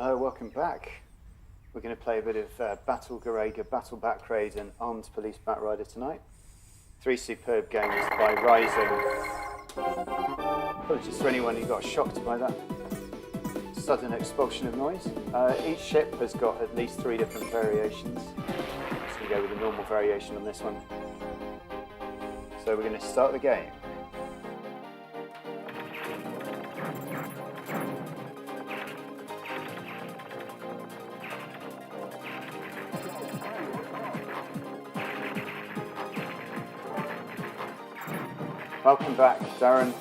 Hello, welcome back. We're going to play a bit of Garegga Bakraid and Armed Police Batrider tonight. 3 superb games by Rising. Apologies for anyone who got shocked by that sudden expulsion of noise. Each ship has got at least 3 different variations. Just going to go with the normal variation on this one. So we're going to start the game. Welcome back, Darren.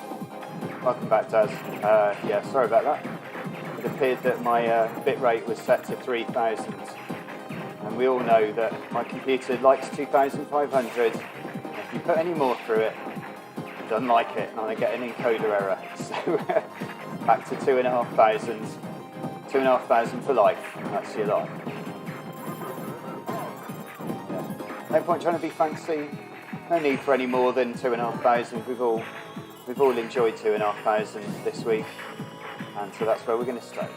Welcome back, Daz. Yeah, sorry about that. It appeared that my bitrate was set to 3000, and we all know that my computer likes 2500. If you put any more through it, it doesn't like it, and I get an encoder error. So back to 2500. 2500 for life. That's your life. Yeah. No point trying to be fancy. No need for any more than 2500. We've all enjoyed 2500 this week, and so that's where we're going to stay.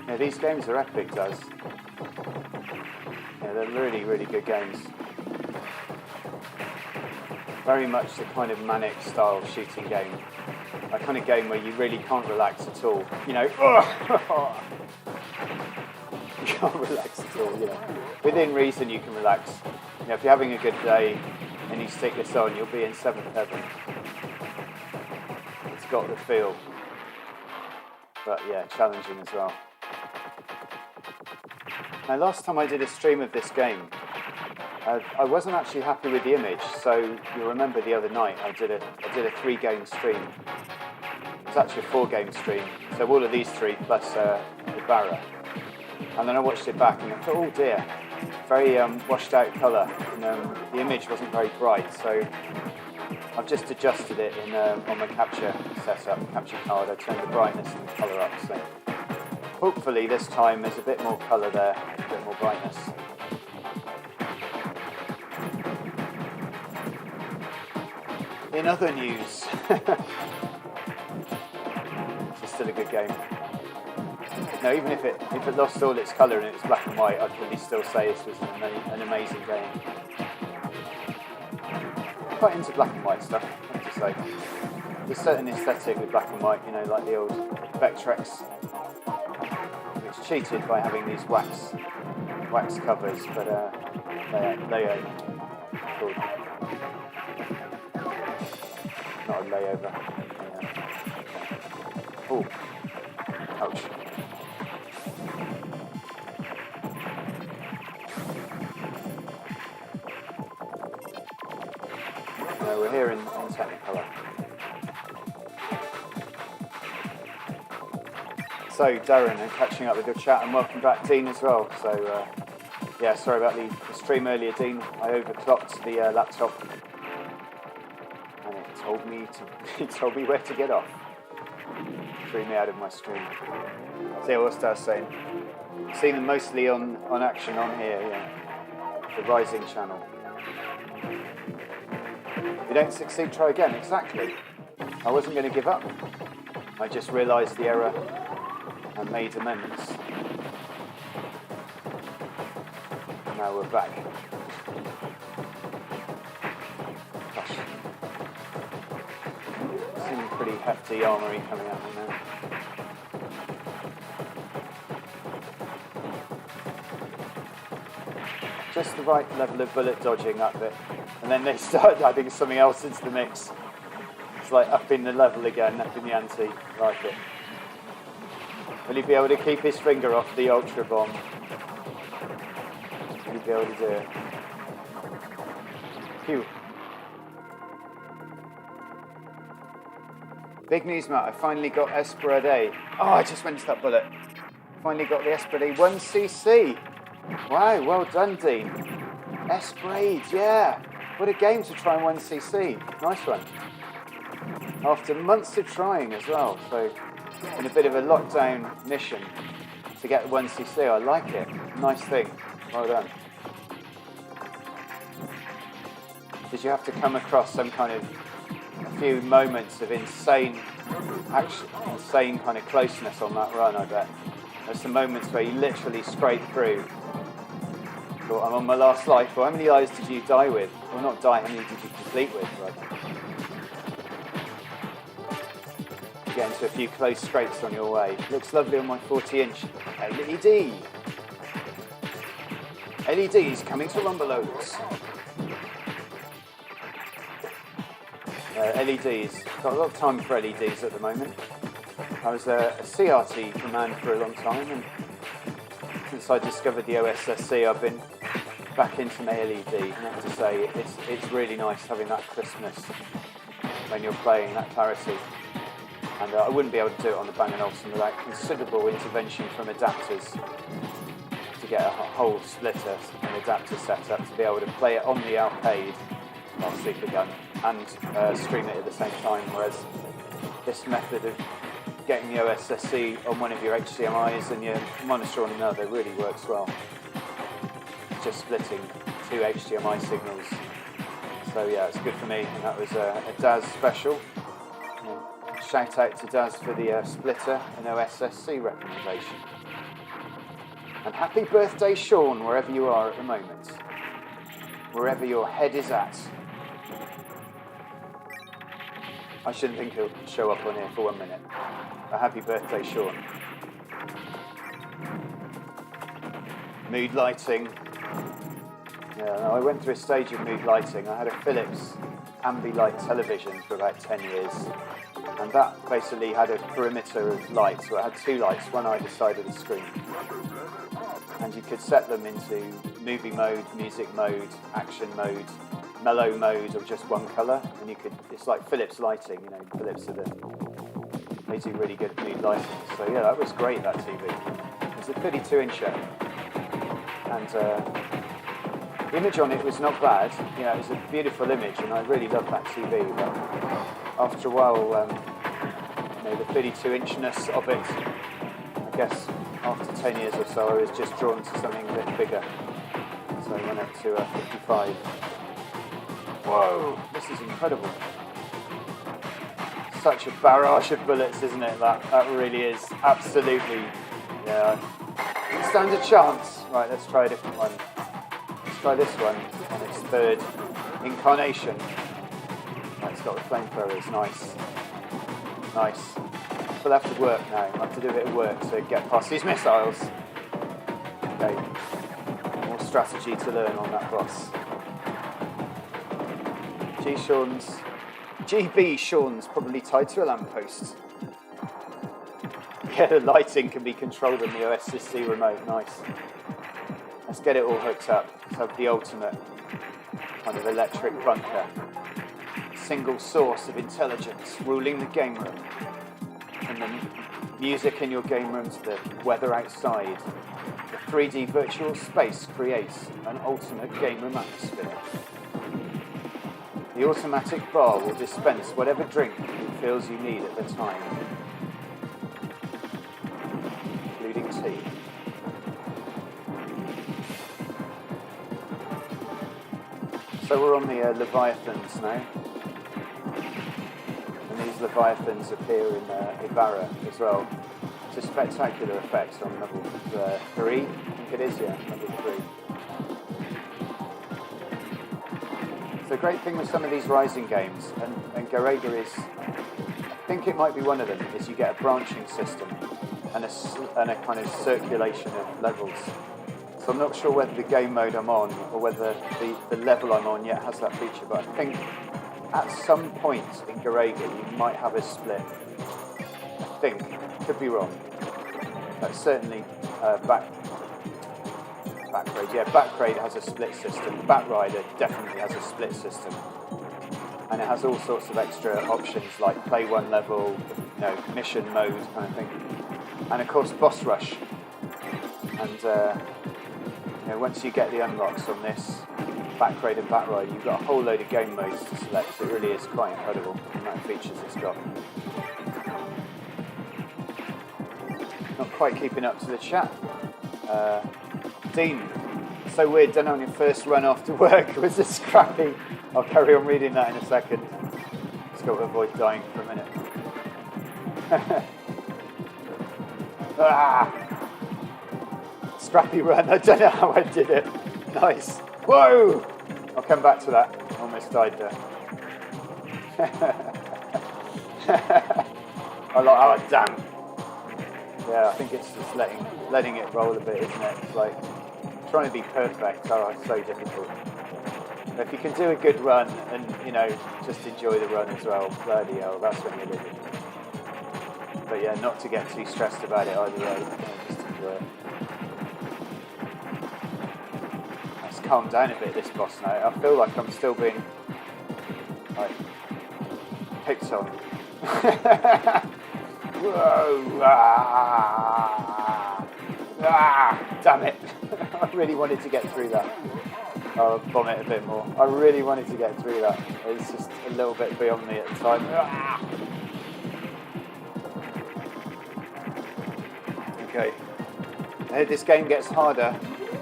Yeah, these games are epic, Daz. Yeah, they're really, really good games. Very much the kind of manic style shooting game. A kind of game where you really can't relax at all. You know, you can't relax at all, you know. Within reason you can relax. You know, if you're having a good day and you stick this on, you'll be in 7th heaven. It's got the feel. But yeah, challenging as well. Now, last time I did a stream of this game, I wasn't actually happy with the image, so you'll remember the other night I did a 3-game stream. It was actually a 4-game stream, so all of these 3 plus the Barra. And then I watched it back and I thought, oh dear, very washed out colour, and the image wasn't very bright, so I've just adjusted it on my capture setup, capture card. I turned the brightness and the colour up, so hopefully this time there's a bit more colour there, a bit more brightness. In other news, it's still a good game. No, even if it lost all its colour and it was black and white, I'd probably still say this was an amazing game. I'm quite into black and white stuff, I have to say. There's a certain aesthetic with black and white, you know, like the old Vectrex, which cheated by having these wax covers, but they are called. Not a layover. Oh, ouch. No, we're here in Technicolor. So, Darren, I'm catching up with your chat, and welcome back, Dean, as well. So, yeah, sorry about the stream earlier, Dean. I overclocked the laptop. It told me where to get off. Threw me out of my stream. So yeah, what I was saying. Seen them mostly on action on here, yeah. The Rising channel. If you don't succeed, try again. Exactly. I wasn't going to give up. I just realised the error and made amends. Now we're back. Gosh. Some pretty hefty armoury coming at me now. Just the right level of bullet dodging that bit. And then they start adding something else into the mix. It's like upping the level again, upping the ante. Like it. Will he be able to keep his finger off the Ultra Bomb? Will he be able to do it? Phew. Big news, Matt. I finally got Esperade. Oh, I just went into that bullet. Finally got the Esperade 1cc. Wow, well done, Dean. Esperade, yeah. What a game to try 1cc. Nice one. After months of trying as well, so in a bit of a lockdown mission to get the 1cc, I like it. Nice thing. Well done. is you have to come across some kind of a few moments of insane action, insane kind of closeness on that run, I bet. There's some moments where you literally scrape through. Thought, I'm on my last life. Well, how many lives did you die with? Well, not die, how many did you complete with, rather? Get into a few close scrapes on your way. Looks lovely on my 40-inch LED. LEDs coming to Rumbelows. LEDs. Got a lot of time for LEDs at the moment. I was a CRT man for a long time, and since I discovered the OSSC, I've been back into my LED. And I have to say, it's really nice having that crispness when you're playing, that clarity. And I wouldn't be able to do it on the Bang & Olufsen without considerable intervention from adapters to get a whole splitter and adapter set up to be able to play it on the arcade, or Supergun, and stream it at the same time, whereas this method of getting the OSSC on one of your HDMIs and your monitor on another really works well. Just splitting two HDMI signals. So yeah, it's good for me, and that was a Daz special. Shout out to Daz for the splitter and OSSC recommendation. And happy birthday, Sean, wherever you are at the moment. Wherever your head is at. I shouldn't think he'll show up on here for 1 minute. A happy birthday, Sean. Mood lighting. Yeah, no, I went through a stage of mood lighting. I had a Philips Ambilight television for about 10 years. And that basically had a perimeter of lights. So it had two lights, one either side of the screen. And you could set them into movie mode, music mode, action mode, mellow mode, or just one colour. And you could, it's like Philips lighting, you know, Philips they do really good mood lighting. So yeah, that was great, that TV. It was a 32-incher. And the image on it was not bad. You know, it was a beautiful image, and I really loved that TV. But after a while, you know, the 32-inchness of it, I guess after 10 years or so, I was just drawn to something a bit bigger. So I went up to 55. Whoa, this is incredible. Such a barrage of bullets, isn't it? That really is. Absolutely. Yeah. Stand a chance. Right, let's try a different one. Let's try this one on its third incarnation. Right, it's got the flamethrowers. Nice. Nice. We'll have to work now. I'll have to do a bit of work to get past these missiles. Okay. More strategy to learn on that boss. GB Sean's probably tied to a lamppost. Yeah, the lighting can be controlled on the OSSC remote. Nice. Let's get it all hooked up. Let's have the ultimate kind of electric bunker. Single source of intelligence ruling the game room. From the music in your game room to the weather outside, the 3D virtual space creates an ultimate game room atmosphere. The automatic bar will dispense whatever drink it feels you need at the time, including tea. So we're on the Leviathans now. And these Leviathans appear in Ibarra as well. It's a spectacular effect on level 3. I think it is, yeah, level 3. The great thing with some of these Rising games, and Garegga is, I think it might be one of them, is you get a branching system and a kind of circulation of levels. So I'm not sure whether the game mode I'm on or whether the level I'm on yet has that feature, but I think at some point in Garegga you might have a split. I think, could be wrong. That's certainly Bakraid. Yeah, Bakraid has a split system. Batrider definitely has a split system. And it has all sorts of extra options like play one level, you know, mission mode kind of thing. And of course boss rush. And you know, once you get the unlocks on this Bakraid and Batrider, you've got a whole load of game modes to select. It really is quite incredible, the amount of features it's got. Not quite keeping up to the chat. Dean so weird done on your first run after work was a scrappy. I'll carry on reading that in a second. Just got to avoid dying for a minute. Scrappy run, I don't know how I did it. Nice. Whoa! I'll come back to that. Almost died there. Oh damn. Yeah, I think it's just letting it roll a bit, isn't it? It's like trying to be perfect. Oh, it's so difficult. But if you can do a good run and, you know, just enjoy the run as well, bloody hell, that's when you're living. But yeah, not to get too stressed about it either way. Just enjoy it. Let's calm down a bit this boss now. I feel like I'm still being like picked on. Whoa! Damn it! I really wanted to get through that. I'll vomit a bit more. I really wanted to get through that. It's just a little bit beyond me at the time. Okay. This game gets harder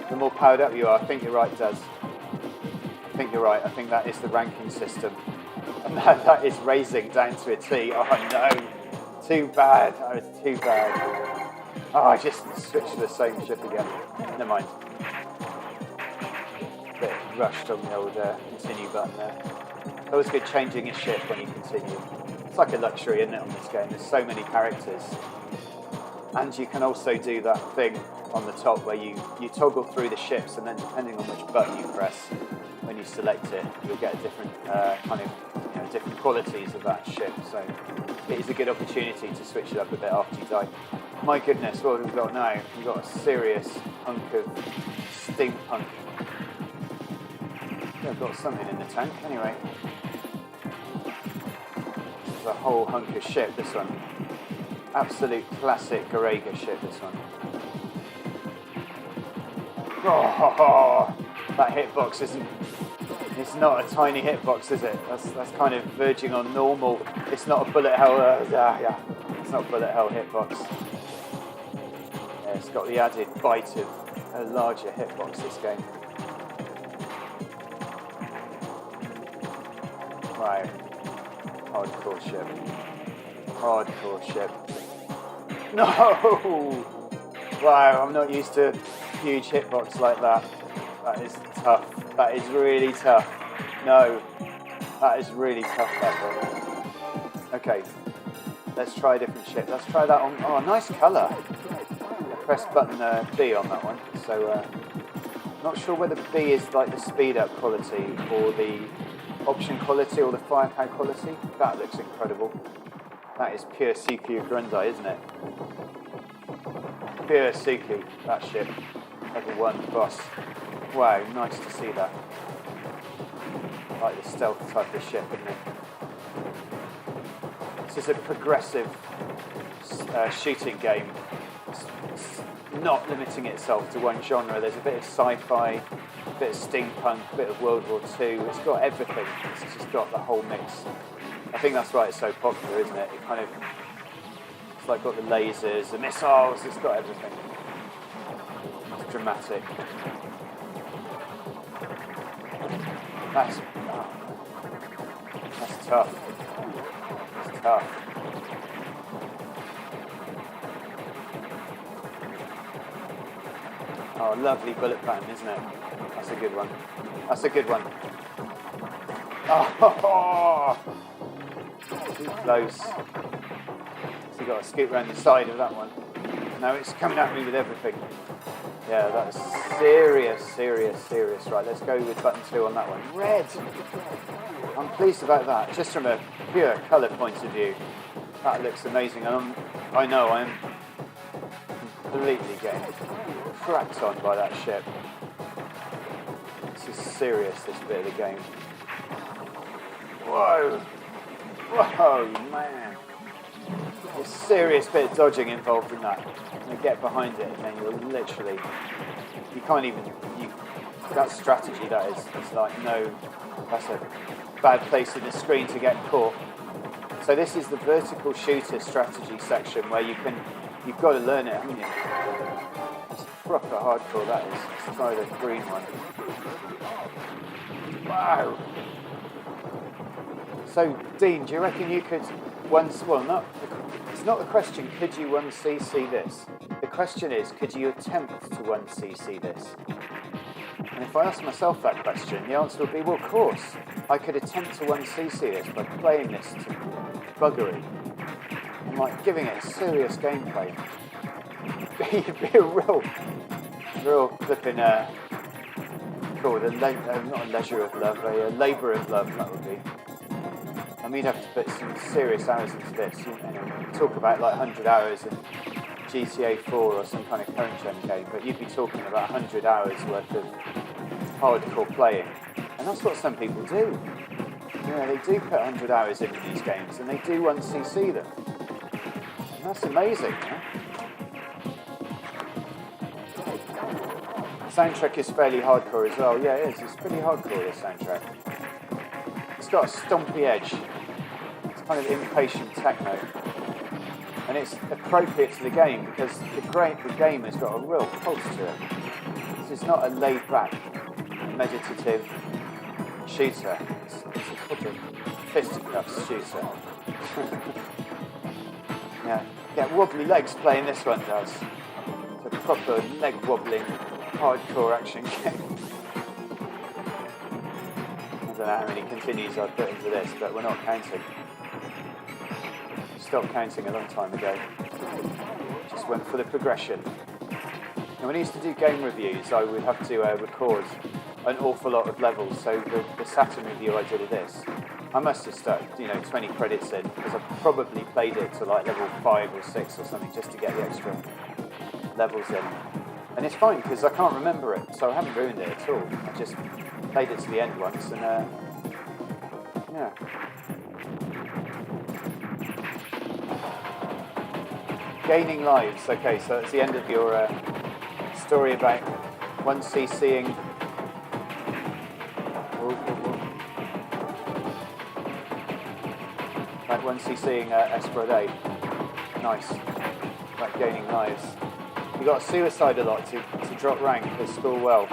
the more powered up you are. I think you're right, Daz. I think you're right. I think that is the ranking system. And that is racing down to a T. Oh no. Too bad. That was too bad. Oh, I just switched to the same ship again. Never mind. Bit rushed on the old continue button there. Always good changing your ship when you continue. It's like a luxury, isn't it, on this game? There's so many characters. And you can also do that thing on the top where you toggle through the ships, and then depending on which button you press, when you select it, you'll get a different different qualities of that ship. So it is a good opportunity to switch it up a bit after you die. My goodness, what have we got now? We've got a serious hunk of steampunk. I've got something in the tank anyway. This is a whole hunk of ship, this one. Absolute classic Garegga ship, this one. Oh, that hitbox isn't... It's not a tiny hitbox, is it? That's kind of verging on normal. It's not a bullet hell... It's not a bullet hell hitbox. Yeah, it's got the added bite of a larger hitbox, this game. Right. Hardcore ship. Hardcore ship. No! Wow, I'm not used to a huge hitbox like that. That is tough. That is really tough. No. That is really tough, that one. Okay. Let's try a different ship. Let's try that on... Oh, nice colour. I pressed button B on that one. So, not sure whether B is like the speed up quality or the option quality or the firepower quality. That looks incredible. That is pure Suki Grundai, isn't it? Pure Suki, that ship. Level 1 boss. Wow, nice to see that. Like the stealth type of ship, isn't it? This is a progressive shooting game. It's not limiting itself to one genre. There's a bit of sci-fi, a bit of steampunk, a bit of World War II. It's got everything. It's just got the whole mix. I think that's why it's so popular, isn't it? It kind of, it's like got the lasers, the missiles, it's got everything. It's dramatic. That's tough. It's tough. Oh, lovely bullet pattern, isn't it? That's a good one. That's a good one. Oh, too close. So you've got to scoot around the side of that one. No, it's coming at me with everything. Yeah, that's serious, serious, serious. Right, let's go with button 2 on that one. Red! I'm pleased about that, just from a pure colour point of view. That looks amazing, and I know I am completely getting cracked on by that ship. This is serious, this bit of the game. Whoa! Whoa, man! There's a serious bit of dodging involved in that. You get behind it and then you're literally... You can't even... That strategy, that is. It's like, no... That's a bad place in the screen to get caught. So this is the vertical shooter strategy section where you can... You've got to learn it, haven't you? proper hardcore that is. Let's try the green one. Wow! So, Dean, do you reckon you could it's not the question, could you 1cc this? The question is, could you attempt to 1cc this? And if I ask myself that question, the answer would be, well, of course, I could attempt to 1cc this by playing this to buggery. And like giving it a serious gameplay. Be a real flipping, called not a leisure of love, a labour of love, that would be. I mean, you'd have to put some serious hours into this. You talk about like 100 hours in GTA 4 or some kind of current gen game, but you'd be talking about 100 hours worth of hardcore playing. And that's what some people do. Yeah, they do put 100 hours into these games and they do 1cc them. And that's amazing, huh? The soundtrack is fairly hardcore as well. Yeah, it is. It's pretty hardcore, this soundtrack. It's got a stompy edge. It's kind of impatient techno. And it's appropriate to the game because the game has got a real pulse to it. This is not a laid-back, meditative shooter. It's a proper fisticuffs shooter. Yeah, wobbly legs playing this one does. It's a proper leg-wobbling, hardcore action game. I don't know how many continues I've put into this, but we're not counting. Stopped counting a long time ago. Just went for the progression. And when I used to do game reviews, I would have to record an awful lot of levels. So the Saturn review I did of this, I must have stuck 20 credits in because I probably played it to like level 5 or 6 or something just to get the extra levels in. And it's fine because I can't remember it, so I haven't ruined it at all. I just played it to the end once and yeah. Gaining lives. Okay, so that's the end of your story about 1ccing. About 1ccing Esperade. Nice. About gaining lives. You got to suicide a lot to drop rank to score well.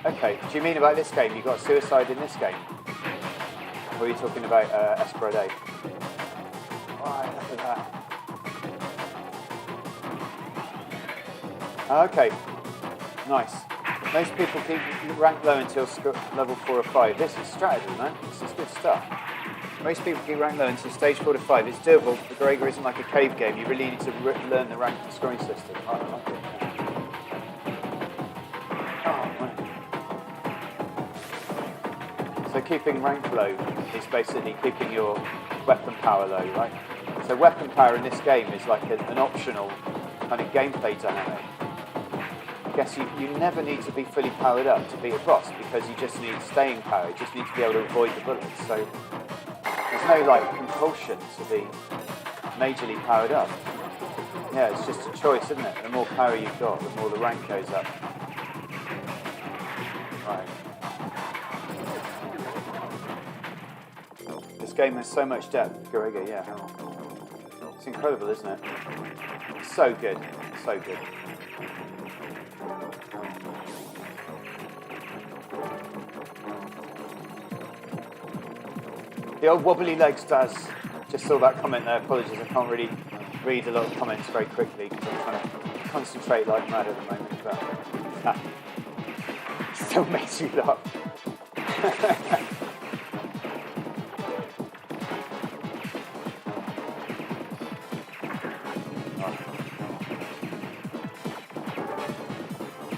Okay, do you mean about this game? You got suicide in this game? Or are you talking about Esperade? Alright, look at that. Okay, nice. Most people keep rank low until level 4 or 5. This is strategy, man. This is good stuff. Most people keep rank low until stage 4 to 5. It's doable. The Garegga isn't like a cave game. You really need to learn the rank scoring system. I like it. Oh, man. So keeping rank low is basically keeping your weapon power low, right? So weapon power in this game is like an optional kind of gameplay dynamic. I guess you never need to be fully powered up to beat a boss because you just need staying power. You just need to be able to avoid the bullets. So there's no like compulsion to be majorly powered up. Yeah, it's just a choice, isn't it? The more power you've got, the more the rank goes up. Right. This game has so much depth, Garegga, yeah. It's incredible, isn't it? It's so good, so good. The old wobbly legs does. Just saw that comment there. Apologies, I can't really read a lot of comments very quickly because I'm trying to concentrate like mad at the moment. But still makes you laugh.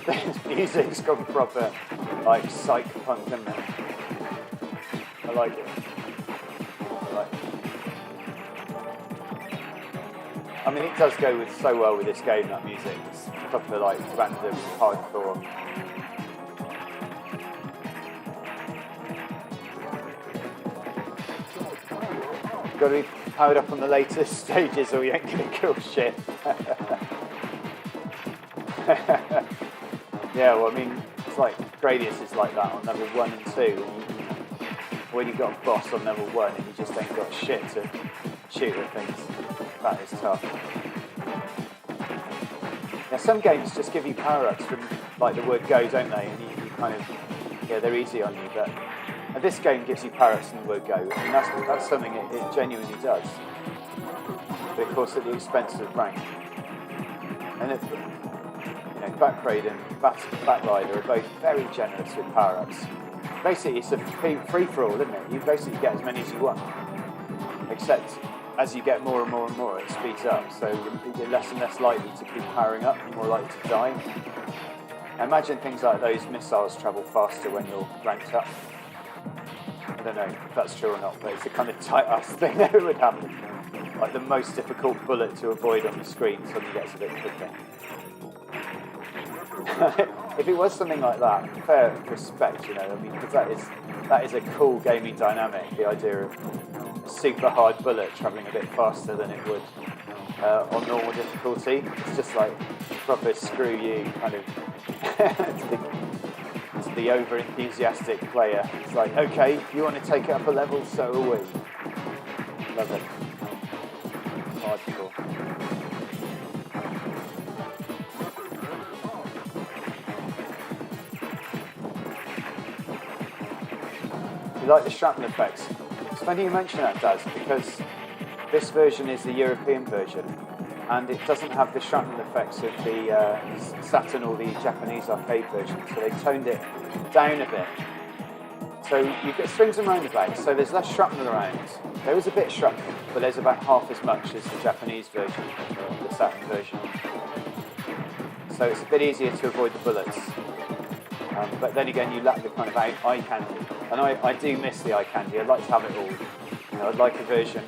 This music's gone proper like psych punk, isn't it? I like it. I mean, it does go so well with this game, that music. It's proper, like, random, hardcore. Got to be powered up on the latest stages or you ain't going to kill shit. Yeah, well, I mean, it's like, Gradius is like that on level 1 and 2. When you've got a boss on level 1 and you just ain't got shit to shoot at things. That is tough. Now, some games just give you power-ups from like the word go, don't they? And you kind of, yeah, they're easy on you. But this game gives you power-ups from the word go, and that's something it genuinely does. But of course, at the expense of rank. And Bakraid and Batrider are both very generous with power-ups. Basically, it's a free-for-all, isn't it? You basically get as many as you want. Except, as you get more and more and more, it speeds up. So you're less and less likely to keep powering up, and more likely to die. I imagine things like those missiles travel faster when you're ranked up. I don't know if that's true or not, but it's a kind of tight-ass thing that would happen. Like the most difficult bullet to avoid on the screen suddenly gets a bit quicker. If it was something like that, fair respect, because that is a cool gaming dynamic, the idea of a super hard bullet travelling a bit faster than it would on normal difficulty. It's just like proper screw you kind of to the over-enthusiastic player. It's like, okay, you want to take it up a level, so are we. Love it. Hardcore. You like the shrapnel effects? It's funny you mention that, Daz, because this version is the European version, and it doesn't have the shrapnel effects of the Saturn or the Japanese arcade version, so they toned it down a bit. So you get strings and roundabouts, so there's less shrapnel around. There is a bit of shrapnel, but there's about half as much as the Japanese version, the Saturn version. So it's a bit easier to avoid the bullets. But then again, you lack the kind of eye candy. And I do miss the eye candy. I'd like to have it all. I'd like a version.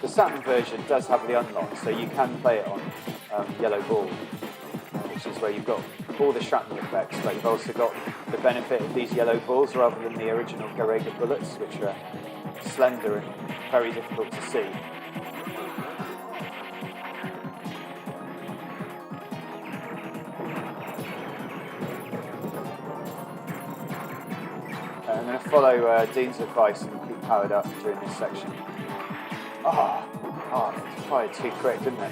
The Saturn version does have the unlock, so you can play it on Yellow Ball, which is where you've got all the shrapnel effects, but you've also got the benefit of these yellow balls rather than the original Garegga bullets, which are slender and very difficult to see. I'm going to follow Dean's advice and keep powered up during this section. It fired too quick, didn't it?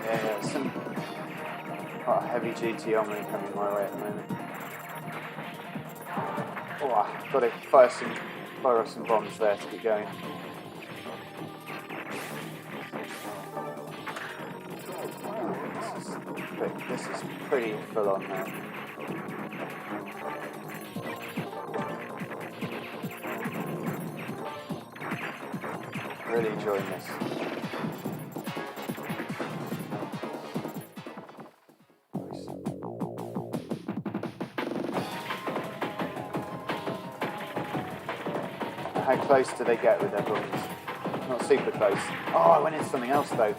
Yeah, some heavy duty armoury coming my way at the moment. I've got to fire off some bombs there to get going. This is pretty full on now. Really enjoying this. How close do they get with their bombs? Not super close. I went into something else though.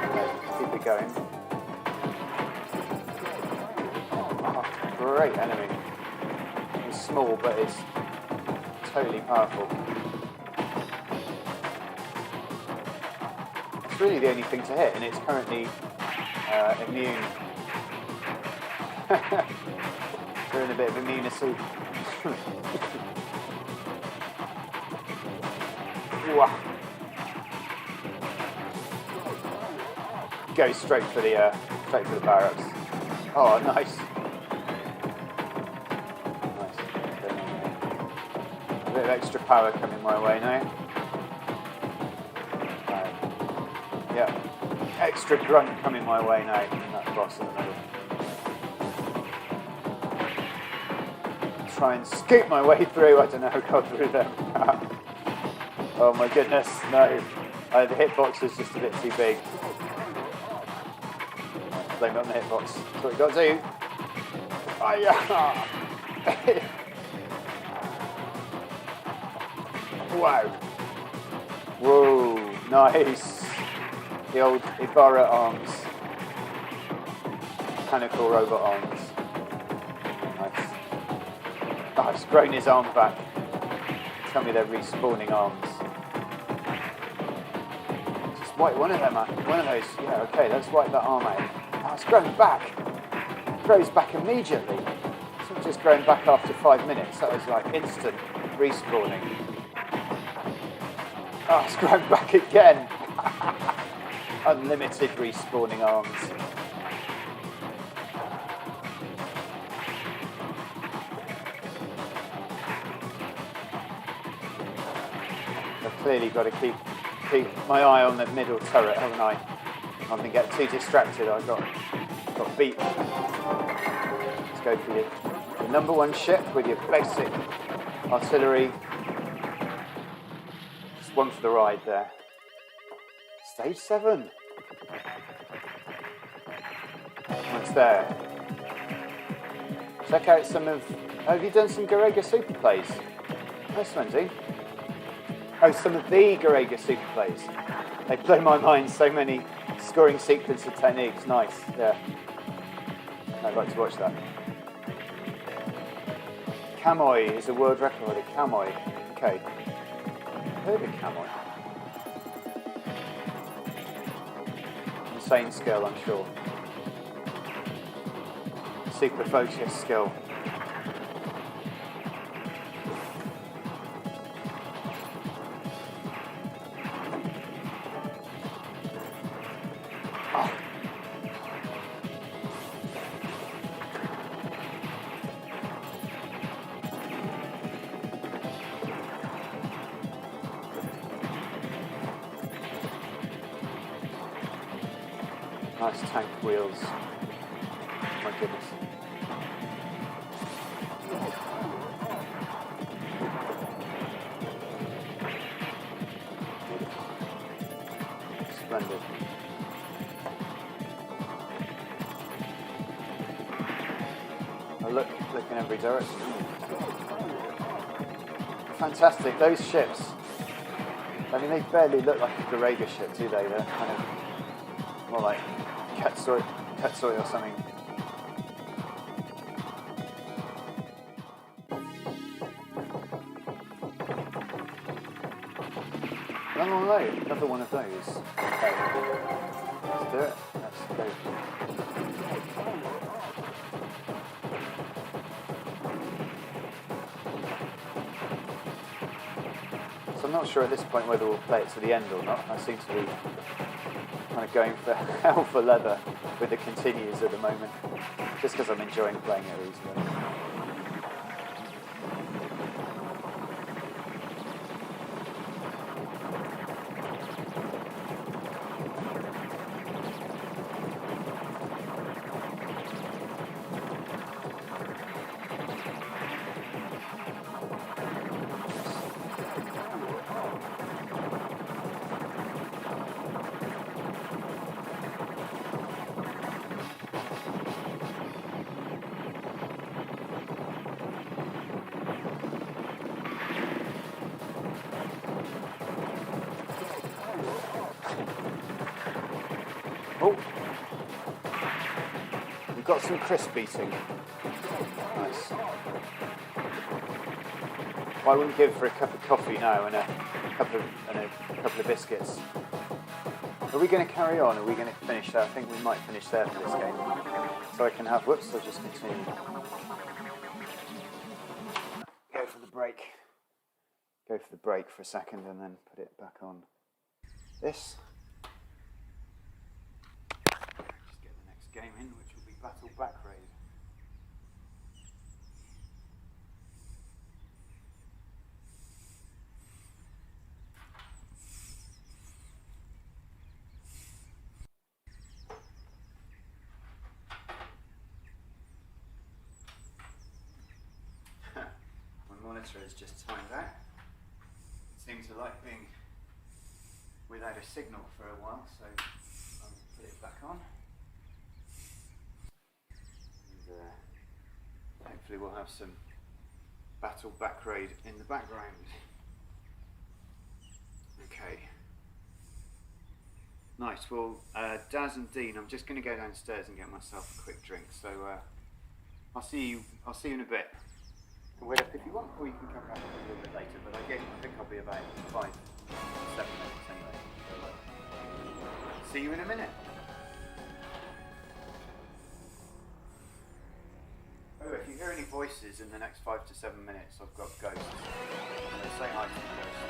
Okay, keep it going. Great enemy. It's small, but it's totally powerful. It's really the only thing to hit, and it's currently immune. Doing a bit of immunity. Go straight for the power-ups. Oh, nice. A bit of extra power coming my way now. Yeah, extra grunt coming my way now from that boss in the middle. Try and scoop my way through. I don't know how I got through them. Oh my goodness, no. The hitbox is just a bit too big. Blame it on the hitbox. That's what you got to do. Oh yeah! Wow. Whoa, nice. The old Ibarra arms. Mechanical robot arms. Nice. He's grown his arm back. Tell me they're respawning arms. Just wipe one of them out. One of those, yeah, okay, let's wipe that arm out. It's grown back. It grows back immediately. It's not just growing back after 5 minutes. That was like instant respawning. It's grown back again. Unlimited respawning arms. I've clearly got to keep my eye on the middle turret, haven't I? I'm going to get too distracted. I got beat. Let's go for your number one ship with your basic artillery. Just one for the ride there. Stage 7. Once there. Check out some of... Have you done some Garegga super plays? Nice, Lindsay. Oh, some of the Garegga super plays. They blow my mind, so many scoring sequence of techniques. Nice, yeah. I'd like to watch that. Kamoy is a world record at Kamoy. Okay. Heard of Kamoy. Insane skill, I'm sure. Super focus skill. Nice tank wheels. My goodness. Splendid. I look in every direction. Fantastic, those ships. I mean, they barely look like a Garegga ship, do they? They're kind of more like Katsoi or something. No, another one of those. Okay. Let's do it. Let's go. So I'm not sure at this point whether we'll play it to the end or not. I seem to be kind of going for hell for leather with the continues at the moment, just because I'm enjoying playing it easily. Oh, we've got some crisp eating. Nice. Well, I wouldn't give for a cup of coffee now and a couple of biscuits. Are we going to carry on? Are we going to finish there? I think we might finish there for this game. So I can have. Whoops! I'll just continue. Go for the break. Go for the break for a second and then put it back on. This. Game in, which will be Battle Bakraid. My monitor is just timed out. It seemed to like being without a signal for a while, so I'll put it back on. Hopefully we'll have some Battle Bakraid in the background. Okay. Nice. Well, Daz and Dean, I'm just going to go downstairs and get myself a quick drink. So I'll see you in a bit. Wait up if you want, or you can come back a little bit later. But I think I'll be about 5-7 minutes anyway. So, see you in a minute. Oh, if you hear any voices in the next 5 to 7 minutes, I've got ghosts. I'm going to say hi to the ghosts.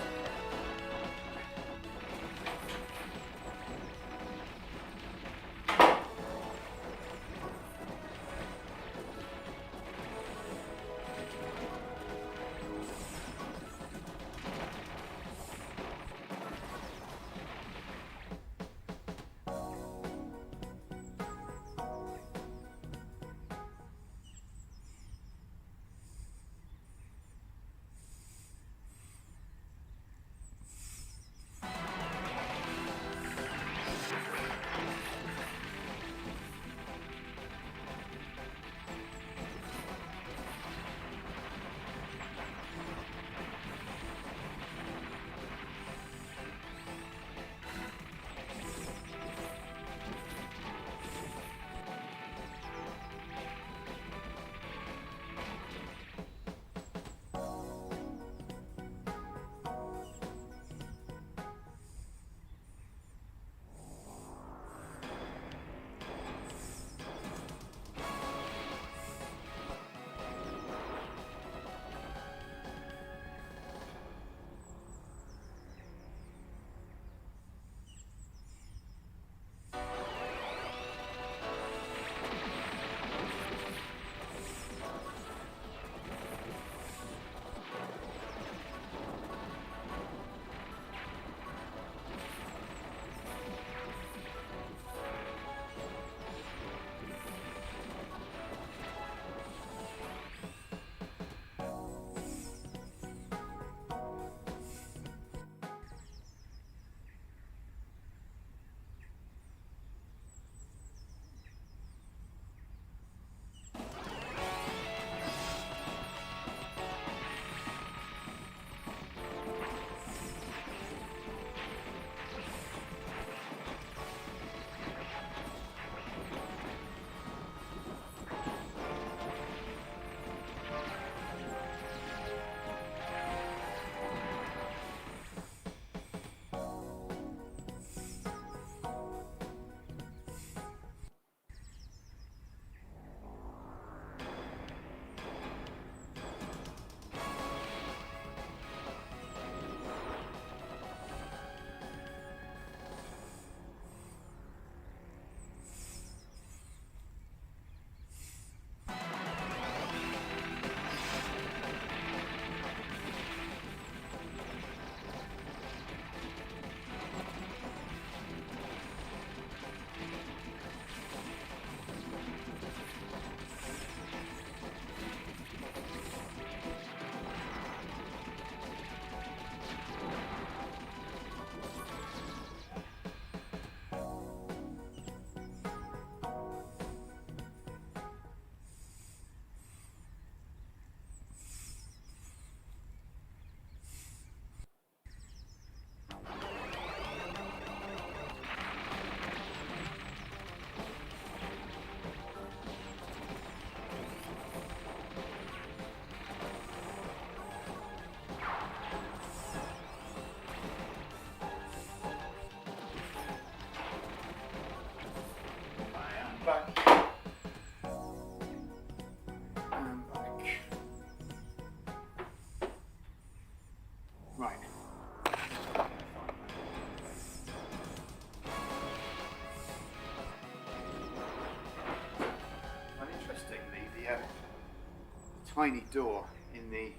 tiny door in the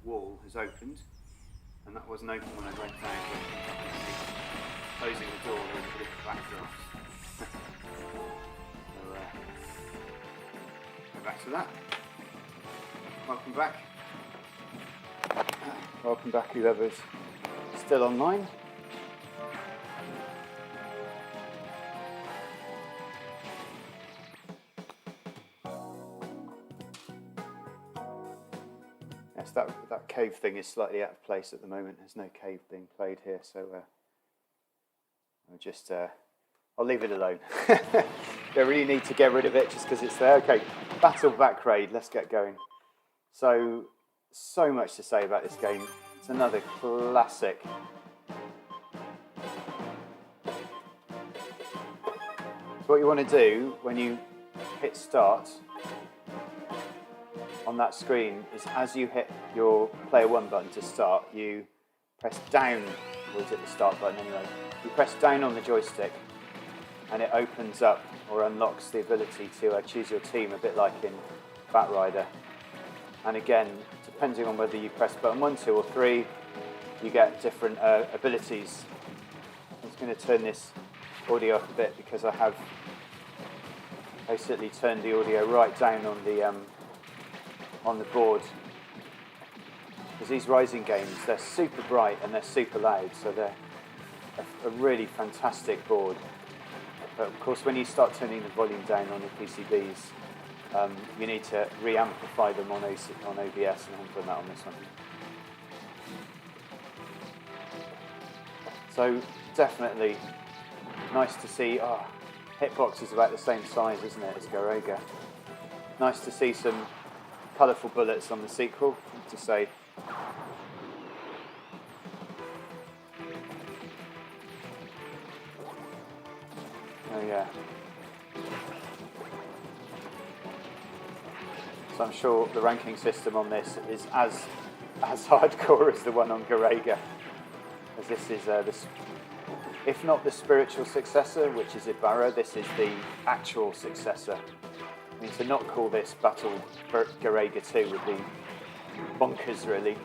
wall has opened, and that wasn't open when I went down. Closing the door, there was a bit of backdraft. So, go back to that. Welcome back. Welcome back, whoever's still online. Yes, that cave thing is slightly out of place at the moment. There's no cave being played here, so I'll leave it alone. Don't really need to get rid of it just because it's there. Okay, Battle Bakraid, let's get going. So much to say about this game. It's another classic. So what you want to do when you hit start on that screen is, as you hit your player 1 button to start, you press down, or is it the start button anyway? You press down on the joystick and it opens up or unlocks the ability to choose your team, a bit like in Batrider. And again, depending on whether you press button 1, 2 or 3, you get different abilities. I'm just going to turn this audio up a bit because I have basically turned the audio right down on the board. Because these Rising games, they're super bright and they're super loud, so they're a really fantastic board. But of course, when you start turning the volume down on the PCBs, you need to re-amplify them on OBS, and I haven't done that on this one. So definitely nice to see. Hitbox is about the same size, isn't it, as Garegga. Nice to see some colourful bullets on the sequel, to say. Oh yeah. So I'm sure the ranking system on this is as hardcore as the one on Garegga, as this is if not the spiritual successor, which is Ibarra, this is the actual successor. I mean, to not call this Battle Garegga 2 would be bonkers, really.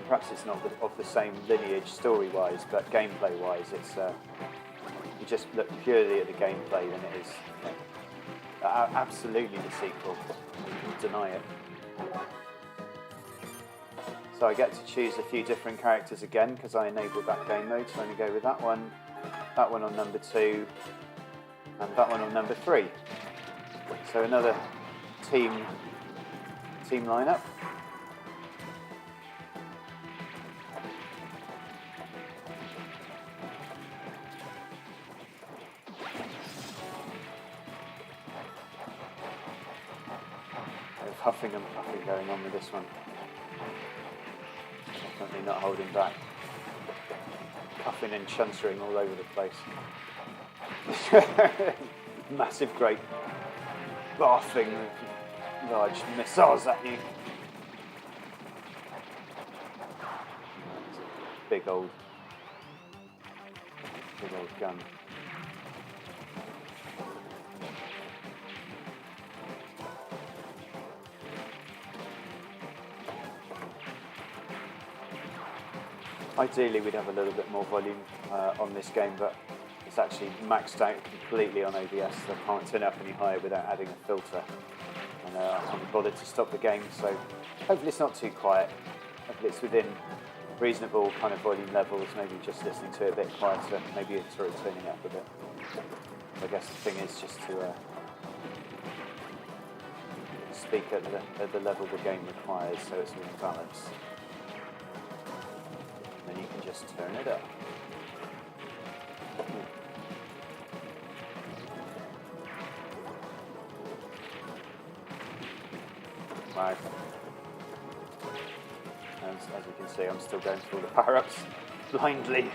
Perhaps it's not of the same lineage story-wise, but gameplay-wise, it's you just look purely at the gameplay, and it is absolutely the sequel. You can deny it. So I get to choose a few different characters again because I enabled that game mode. So I'm going to go with that one on number 2, and that one on number 3. So another team lineup. There's huffing and puffing going on with this one. Definitely not holding back. Puffing and chuntering all over the place. Massive, great barfing with large missiles at you. Big old gun. Ideally, we'd have a little bit more volume on this game, but it's actually maxed out completely on OBS, so I can't turn it up any higher without adding a filter. And I can't be bothered to stop the game, so hopefully it's not too quiet. Hopefully it's within reasonable kind of volume levels, maybe just listening to it a bit quieter, maybe it's sort of turning it up a bit. I guess the thing is just to speak at the level the game requires, so it's in balance. Then you can just turn it up. Wow. As you can see, I'm still going through all the power-ups blindly.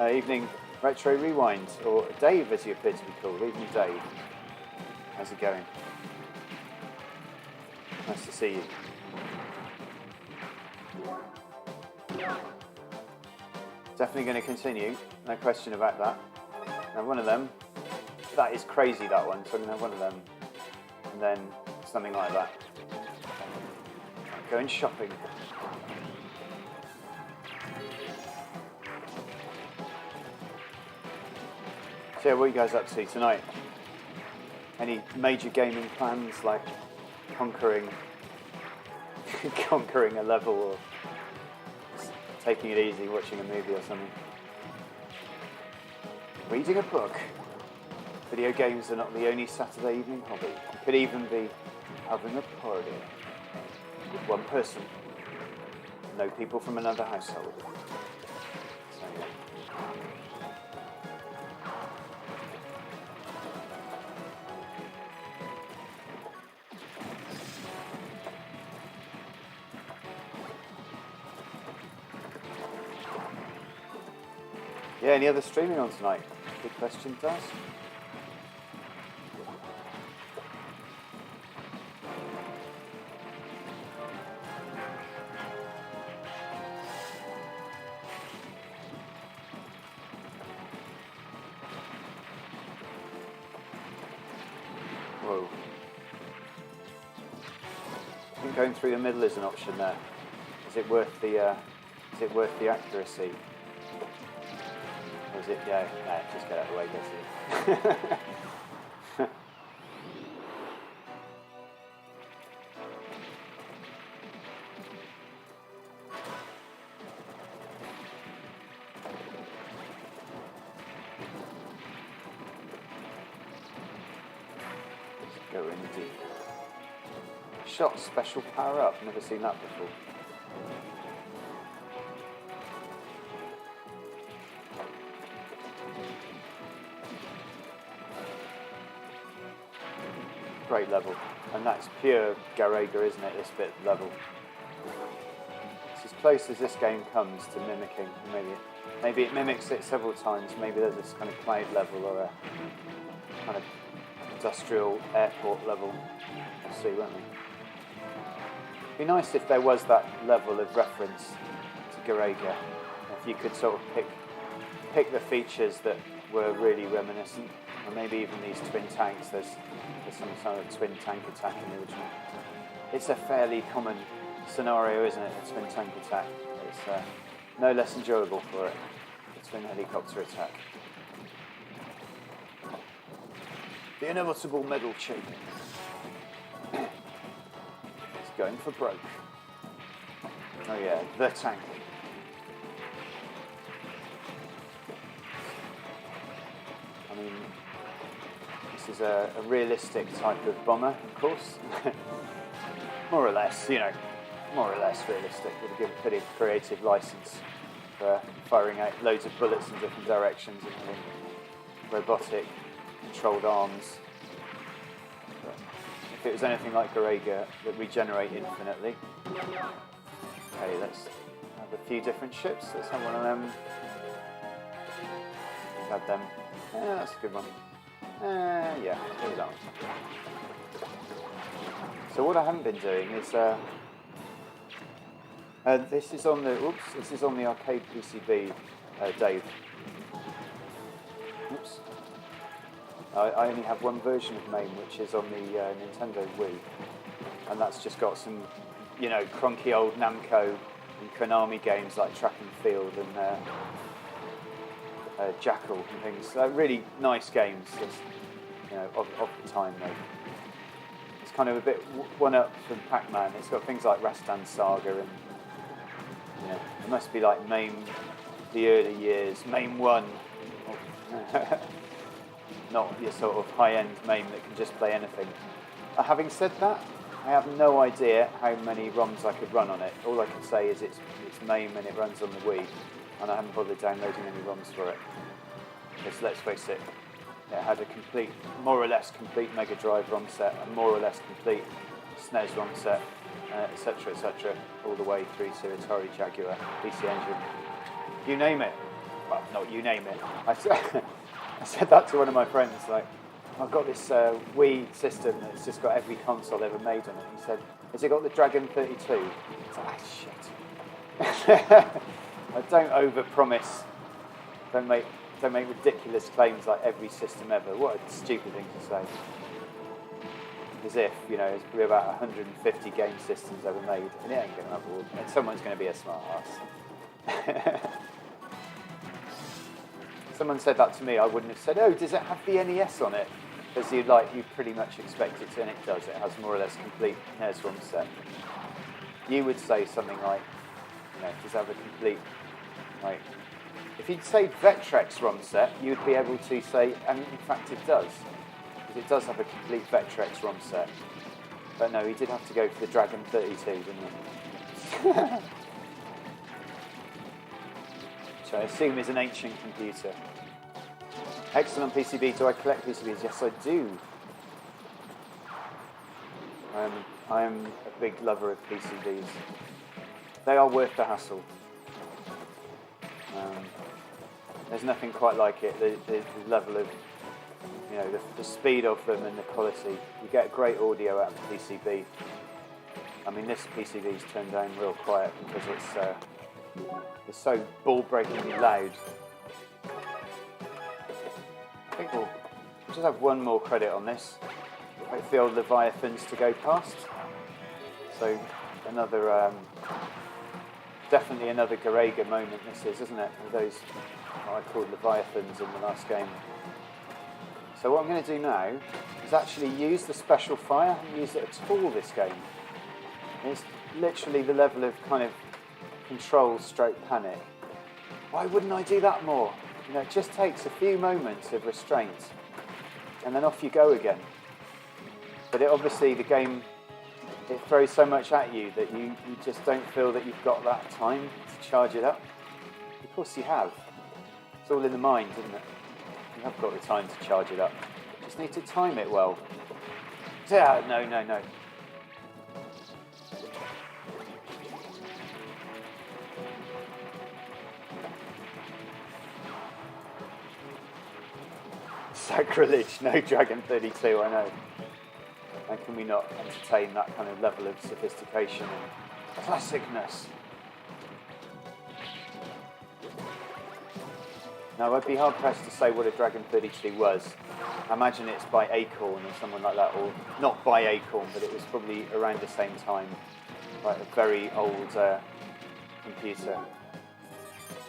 Evening Retro Rewind, or Dave as you appear to be called. Evening Dave. How's it going? Nice to see you. Definitely going to continue, no question about that. Now one of them, that is crazy, that one, so I'm going to have one of them. and then something like that. Going shopping. So yeah, what are you guys up to tonight? Any major gaming plans, like conquering a level, or taking it easy, watching a movie or something? Reading a book. Video games are not the only Saturday evening hobby. You could even be having a party with one person. No people from another household. So, yeah. Yeah, any other streaming on tonight? Good question to ask. Whoa. I think going through the middle is an option there. Is it worth the accuracy? Or is it, yeah, nah, just get out of the way, basically. Let's go in deep. Shot special power up, never seen that before. Great level, and that's pure Garegga, isn't it? This bit level. It's as close as this game comes to mimicking. Maybe it mimics it several times. Maybe there's this kind of cloud level or a kind of industrial airport level. We'll see, won't we? It'd be nice if there was that level of reference to Garegga. If you could sort of pick the features that were really reminiscent. Or maybe even these twin tanks, there's some sort of twin tank attack in the original. It's a fairly common scenario, isn't it, the twin tank attack? It's no less enjoyable for it, the twin helicopter attack. The inevitable medal chip. It's going for broke. Oh yeah, the tank. I mean, this is a realistic type of bomber, of course. More or less, more or less realistic. Would give a pretty creative license for firing out loads of bullets in different directions and having robotic controlled arms. But if it was anything like Garegga that regenerate infinitely. Okay, let's have a few different ships. Let's have one of them. We've had them. Yeah, that's a good one. Yeah, let's do that one. So what I haven't been doing is this is on the arcade PCB, Dave. Oops. I only have one version of MAME, which is on the Nintendo Wii, and that's just got some, cronky old Namco and Konami games like Track and Field and Jackal and things. Really nice games, just, of the time though. It's kind of a bit one up from Pac-Man. It's got things like Rastan Saga and, it must be like MAME, the early years, MAME 1. Not your sort of high-end MAME that can just play anything. Having said that, I have no idea how many ROMs I could run on it. All I can say is it's MAME and it runs on the Wii, and I haven't bothered downloading any ROMs for it. Because let's face it, it had a more or less complete Mega Drive ROM set, a more or less complete SNES ROM set, etc., all the way through to Atari Jaguar, PC Engine. You name it. Well, not you name it. I said that to one of my friends, like, I've got this Wii system that's just got every console ever made on it. He said, has it got the Dragon 32? It's like, shit. I don't overpromise. Don't make ridiculous claims like every system ever. What a stupid thing to say. as if, you know, there's probably about 150 game systems ever made, and it ain't going to have all. And someone's going to be a smart ass. Someone said that to me, I wouldn't have said, oh, does it have the NES on it? Because you pretty much expect it to, and it does. It has more or less complete NES ROM set. You would say something like, you know, does it have a complete, like, if you'd say Vectrex ROM set, you'd be able to say, and in fact it does. Because it does have a complete Vectrex ROM set. But no, he did have to go for the Dragon 32, didn't he? Which I assume is an ancient computer. Excellent PCB. Do I collect PCBs? Yes, I do. I am a big lover of PCBs. They are worth the hassle. There's nothing quite like it. The level of, you know, the speed of them and the quality. You get great audio out of the PCB. I mean, this PCB's turned down real quiet because it's so ball-breakingly loud. I think we'll just have one more credit on this. Wait for the old Leviathans to go past. So another, definitely another Garegga moment this is, isn't it? With those, what I called Leviathans in the last game. So what I'm going to do now is actually use the special fire. I haven't used it at all this game. It's literally the level of kind of control stroke panic. Why wouldn't I do that more? You know, it just takes a few moments of restraint and then off you go again. But it obviously, the game, it throws so much at you that you just don't feel that you've got that time to charge it up. Of course you have. It's all in the mind, isn't it? You have got the time to charge it up. You just need to time it well. Yeah, no. Sacrilege, no Dragon 32, I know. And can we not entertain that kind of level of sophistication and classicness? Now, I'd be hard pressed to say what a Dragon 32 was. I imagine it's by Acorn or someone like that, or not by Acorn, but it was probably around the same time, like a very old computer.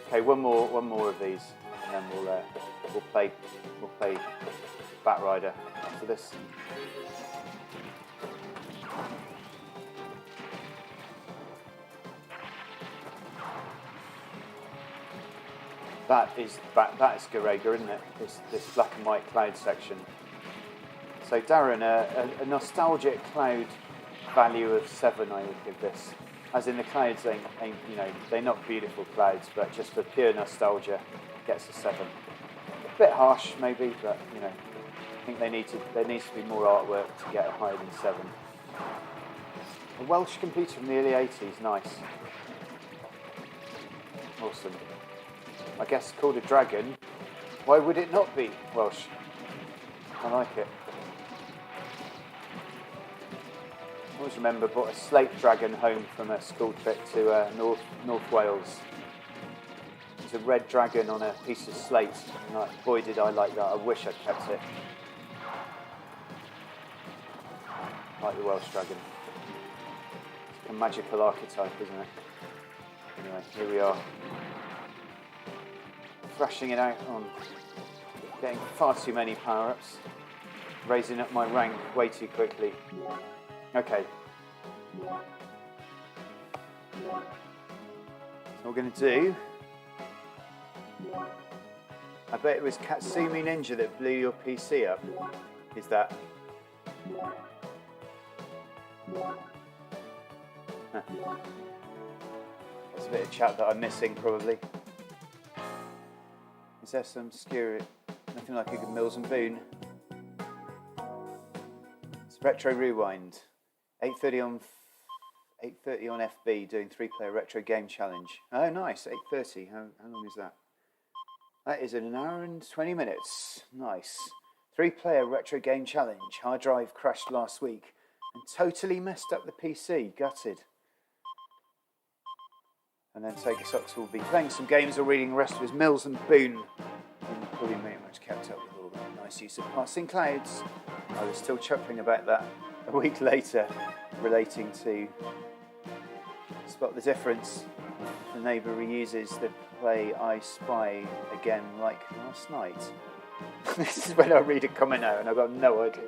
Okay, one more of these, and then we'll play Batrider after this. That is Garegga, isn't it? This black and white cloud section. So Darren, a nostalgic cloud value of 7 I would give this. As in the clouds ain't, you know, they're not beautiful clouds, but just for pure nostalgia, gets a 7. A bit harsh maybe, but you know, I think there needs to be more artwork to get it higher than 7. A Welsh computer from the early 80s, nice. Awesome. I guess called a dragon. Why would it not be Welsh? I like it. I always remember brought a slate dragon home from a school trip to North Wales. It was a red dragon on a piece of slate. And like, boy did I like that. I wish I'd kept it. Like the Welsh dragon. It's a magical archetype, isn't it? Anyway, here we are. Thrashing it out on getting far too many power-ups, raising up my rank way too quickly. Okay. So what we're going to do, I bet it was Katsumi Ninja that blew your PC up. Is that? Huh. There's a bit of chat that I'm missing probably. Is there some obscure, nothing like a good Mills and Boon? It's Retro Rewind, 8:30 on FB, doing 3-player retro game challenge. Oh, nice, 8:30. How long is that? That is in 1 hour and 20 minutes. Nice. 3-player retro game challenge. Hard drive crashed last week and totally messed up the PC. Gutted. And then Sega Sox will be playing some games or reading the rest of his Mills and Boon. And probably very much kept up with all that nice use of passing clouds. I was still chuckling about that a week later relating to Spot the Difference. The neighbour reuses the play I Spy again like last night. This is when I read a comment out and I've got no idea.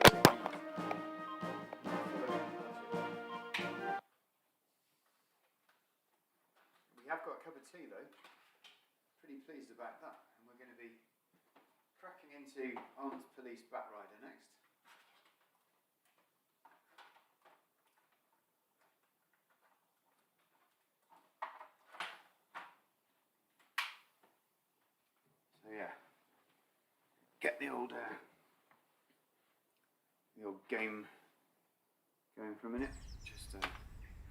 We have got a cup of tea though. Pretty pleased about that. And we're going to be cracking into Armed Police Batrider next. So yeah, get the old game going for a minute. Just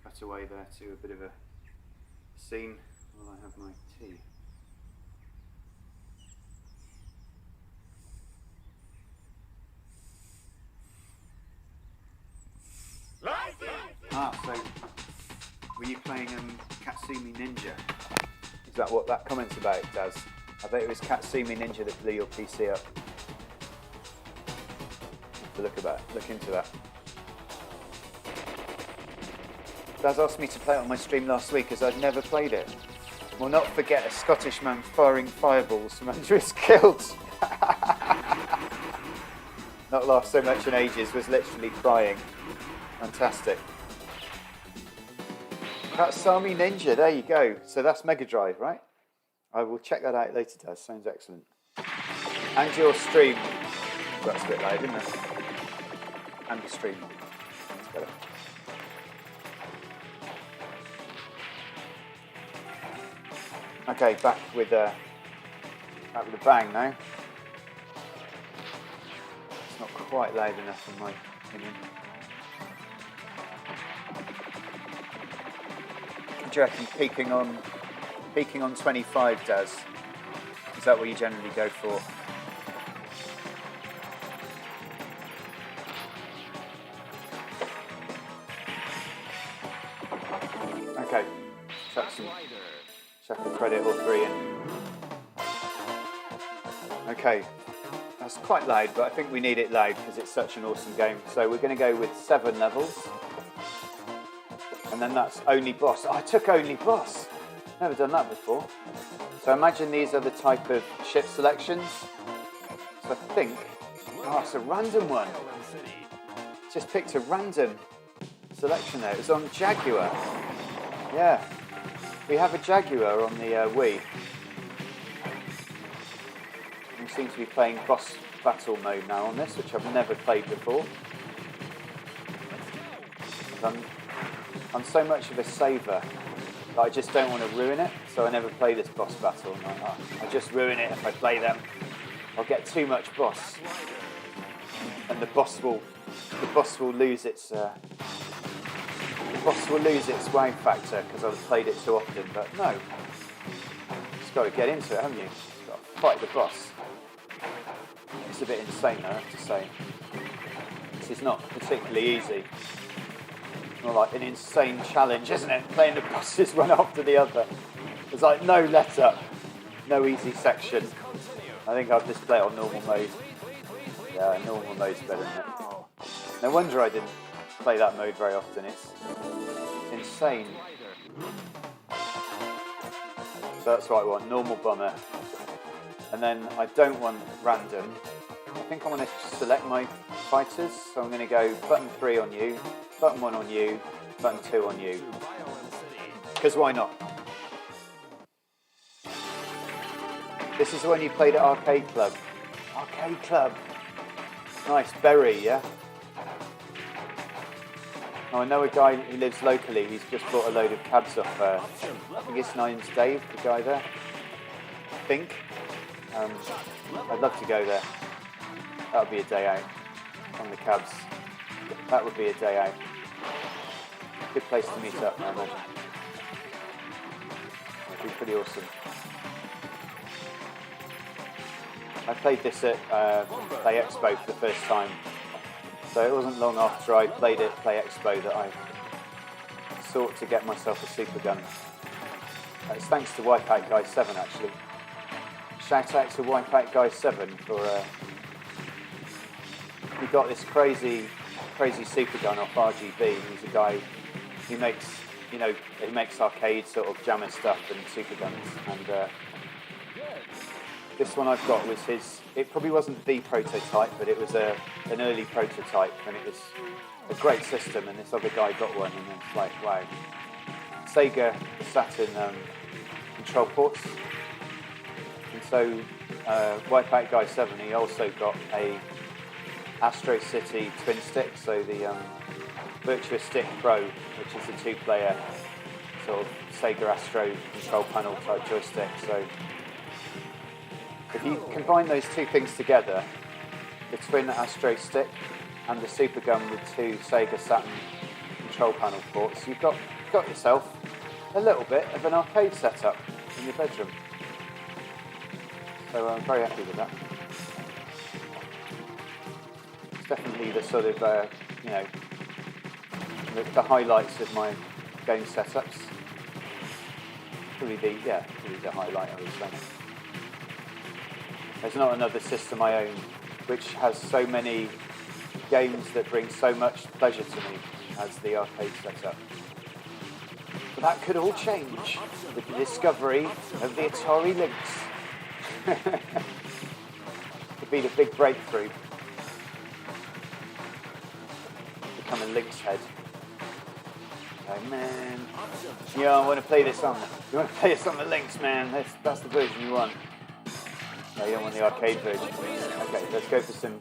cut away there to a bit of a scene while I have my tea. So were you playing Katsumi Ninja? Is that what that comment's about, Daz? I bet it was Katsumi Ninja that blew your PC up. Look into that. Daz asked me to play it on my stream last week as I'd never played it. Will not forget a Scottish man firing fireballs from under his kilt. Not laughed so much in ages, was literally crying. Fantastic. Katsumi Ninja, there you go. So that's Mega Drive, right? I will check that out later, Daz. Sounds excellent. And your stream. That's a bit loud, isn't it? And the stream. That's better. Okay, back with a bang now. It's not quite loud enough in my opinion. Do you reckon peaking on 25, Daz? Is that what you generally go for? Okay, chuck a credit or 3 in. Okay, that's quite loud, but I think we need it loud because it's such an awesome game. So we're going to go with 7 levels. And then that's only boss. Oh, I took only boss. Never done that before. So imagine these are the type of ship selections. So I think, oh, it's a random one. Just picked a random selection there. It was on Jaguar. Yeah, we have a Jaguar on the Wii. We seem to be playing boss battle mode now on this, which I've never played before. I'm so much of a saver that I just don't want to ruin it, so I never play this boss battle. I'm like, oh, I just ruin it if I play them. I'll get too much boss, and the boss will lose its wow factor because I've played it too often. But no, you've just got to get into it, haven't you? You've got to fight the boss. It's a bit insane, I have to say. This is not particularly easy. More like an insane challenge, isn't it? Playing the bosses one after the other. There's like no let up, no easy section. I think I'll just play it on normal mode. Yeah, normal mode's better than it. No wonder I didn't play that mode very often. It's insane. So that's what I want, normal bomber. And then I don't want random. I think I want to select my fighters. So I'm going to go button 3 on you. Button 1 on you, button 2 on you. Because why not? This is when you played at Arcade Club. Arcade Club. Nice, Berry, yeah? Now, I know a guy who lives locally. He's just bought a load of cabs off. I think his name's Dave, the guy there. I think. I'd love to go there. That would be a day out on the cabs. That would be a day out. Good place to meet up, I imagine. It'd be pretty awesome. I played this at Play Expo for the first time. So it wasn't long after I played at Play Expo that I sought to get myself a super gun. It's thanks to Wipeout Guy 7 actually. Shout out to Wipeout Guy 7 for he got this crazy Crazy Super Gun off RGB. He's a guy who makes, he makes arcade sort of jammer stuff and super guns. And this one I've got was his. It probably wasn't the prototype, but it was an early prototype, and it was a great system. And this other guy got one, and it's like, wow. Sega Saturn control ports. And so Wipeout Guy 7, he also got a Astro City twin stick, so the Virtua Stick Pro, which is a two-player sort of Sega Astro control panel type joystick. So if you combine those two things together, the twin Astro stick and the Super Gun with two Sega Saturn control panel ports, you've got yourself a little bit of an arcade setup in your bedroom. So I'm very happy with that. It's definitely the sort of, the highlights of my game setups. Probably the highlight, I would say. There's not another system I own which has so many games that bring so much pleasure to me as the arcade setup. But that could all change with the discovery of the Atari Lynx. Could be the big breakthrough. Become a Lynx head. Oh man. Yeah, I want to play this on. You want to play this on the Lynx, man? That's the version you want. No, you don't want the arcade version. Okay, let's go for some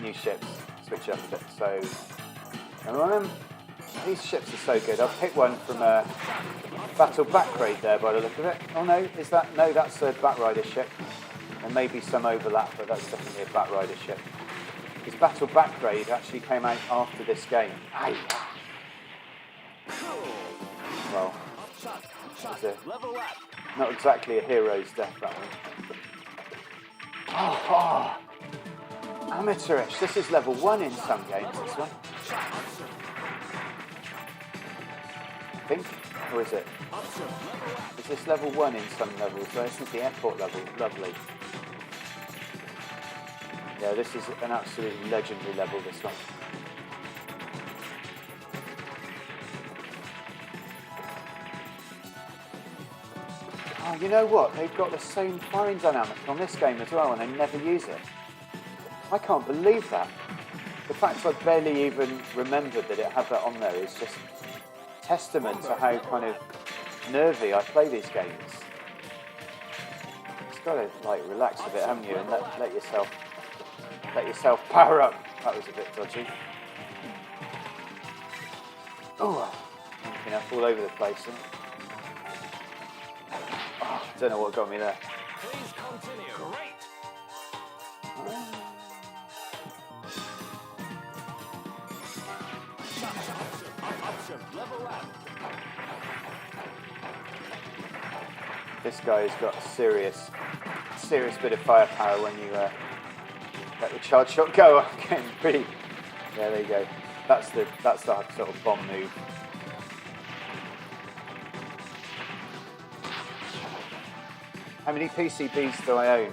new ships. Switch up a bit. So, these ships are so good. I'll pick one from Battle Bakraid there by the look of it. Oh no, that's a Batrider ship. There may be some overlap, but that's definitely a Batrider ship. Because Battle Bakraid actually came out after this game. Aye. Well, it's not exactly a hero's death, that one. Oh, amateurish. This is level 1 in some games, this one. I think, or is it? Is this level 1 in some levels? So this is the airport level. Lovely. Yeah, this is an absolutely legendary level, this one. Oh, you know what? They've got the same firing dynamic on this game as well, and they never use it. I can't believe that. The fact I barely even remembered that it had that on there is just testament to how kind of nervy I play these games. You've got to like relax a bit, haven't you, and let yourself power up. That was a bit dodgy. Oh, I'm up all over the place. Oh, I don't know what got me there. Please continue. Great. This guy's got a serious bit of firepower when you let the charge shot go. I'm getting pretty. Yeah, there you go. That's the sort of bomb move. How many PCBs do I own?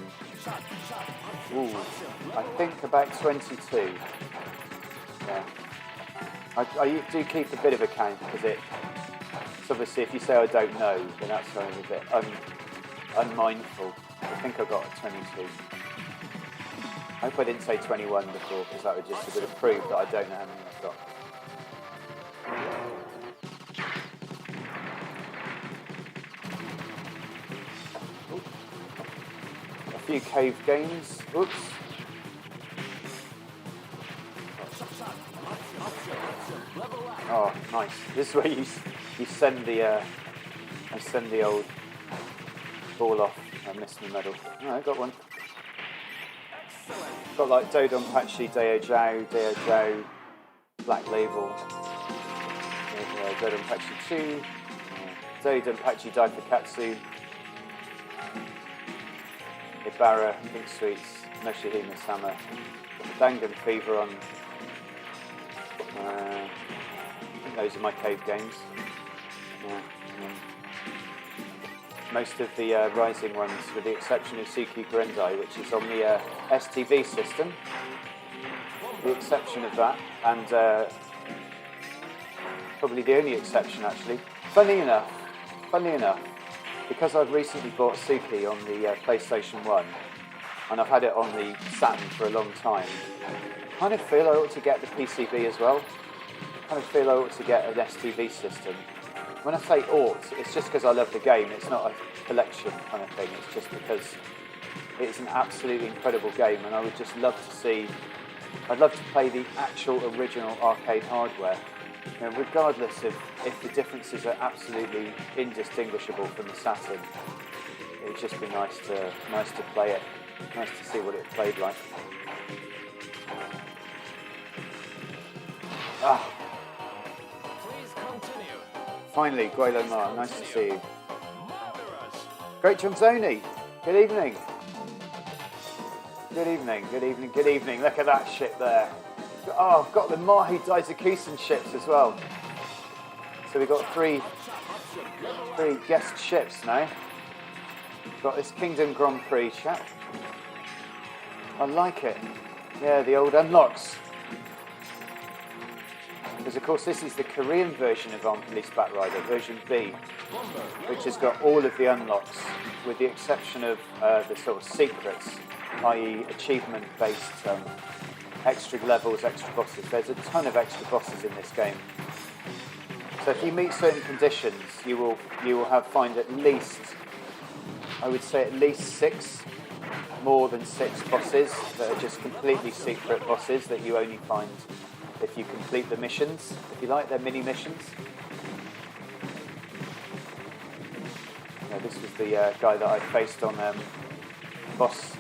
Ooh, I think about 22. Yeah. I do keep a bit of a count because it's obviously if you say I don't know, then that's kind of a bit unmindful. I think I got a 22. I hope I didn't say 21 before because that would just sort of prove that I don't know how many I've got. A few cave games. Oops. Oh, nice. This is where you send the old ball off. I missed the medal. Oh, I got one. Got like Dodonpachi, Deo Jiao, Black Label, Dodonpachi 2, Dodonpachi Daifukatsu, Ibarra, Pink Sweets, Noshihime Sama, Dangan Fever on. I think those are my cave games. Yeah. Most of the Rising ones, with the exception of Suki Grendai, which is on the STV system. With the exception of that, and probably the only exception actually. Funny enough, because I've recently bought Suki on the PlayStation 1, and I've had it on the Saturn for a long time, I kind of feel I ought to get the PCB as well. I kind of feel I ought to get an STV system. When I say ought, it's just because I love the game. It's not a collection kind of thing. It's just because it's an absolutely incredible game, and I would just love to see. I'd love to play the actual original arcade hardware, you know, regardless of if the differences are absolutely indistinguishable from the Saturn. It would just be nice to play it, nice to see what it played like. Ah. Please continue. Finally, Guelo Mar, nice to see you. Great Johnzoni, good evening. Good evening, good evening, good evening. Look at that ship there. Oh, I've got the Mahi Daisakusen ships as well. So we've got three guest ships now. We've got this Kingdom Grand Prix chap. I like it. Yeah, the old unlocks. Because of course this is the Korean version of Armed Police Batrider, version B, which has got all of the unlocks, with the exception of the sort of secrets, i.e. achievement-based extra levels, extra bosses. There's a ton of extra bosses in this game. So if you meet certain conditions, you will find at least, I would say at least 6, more than 6 bosses that are just completely secret bosses that you only find if you complete the missions, if you like, they're mini missions. Yeah, this was the guy that I faced on boss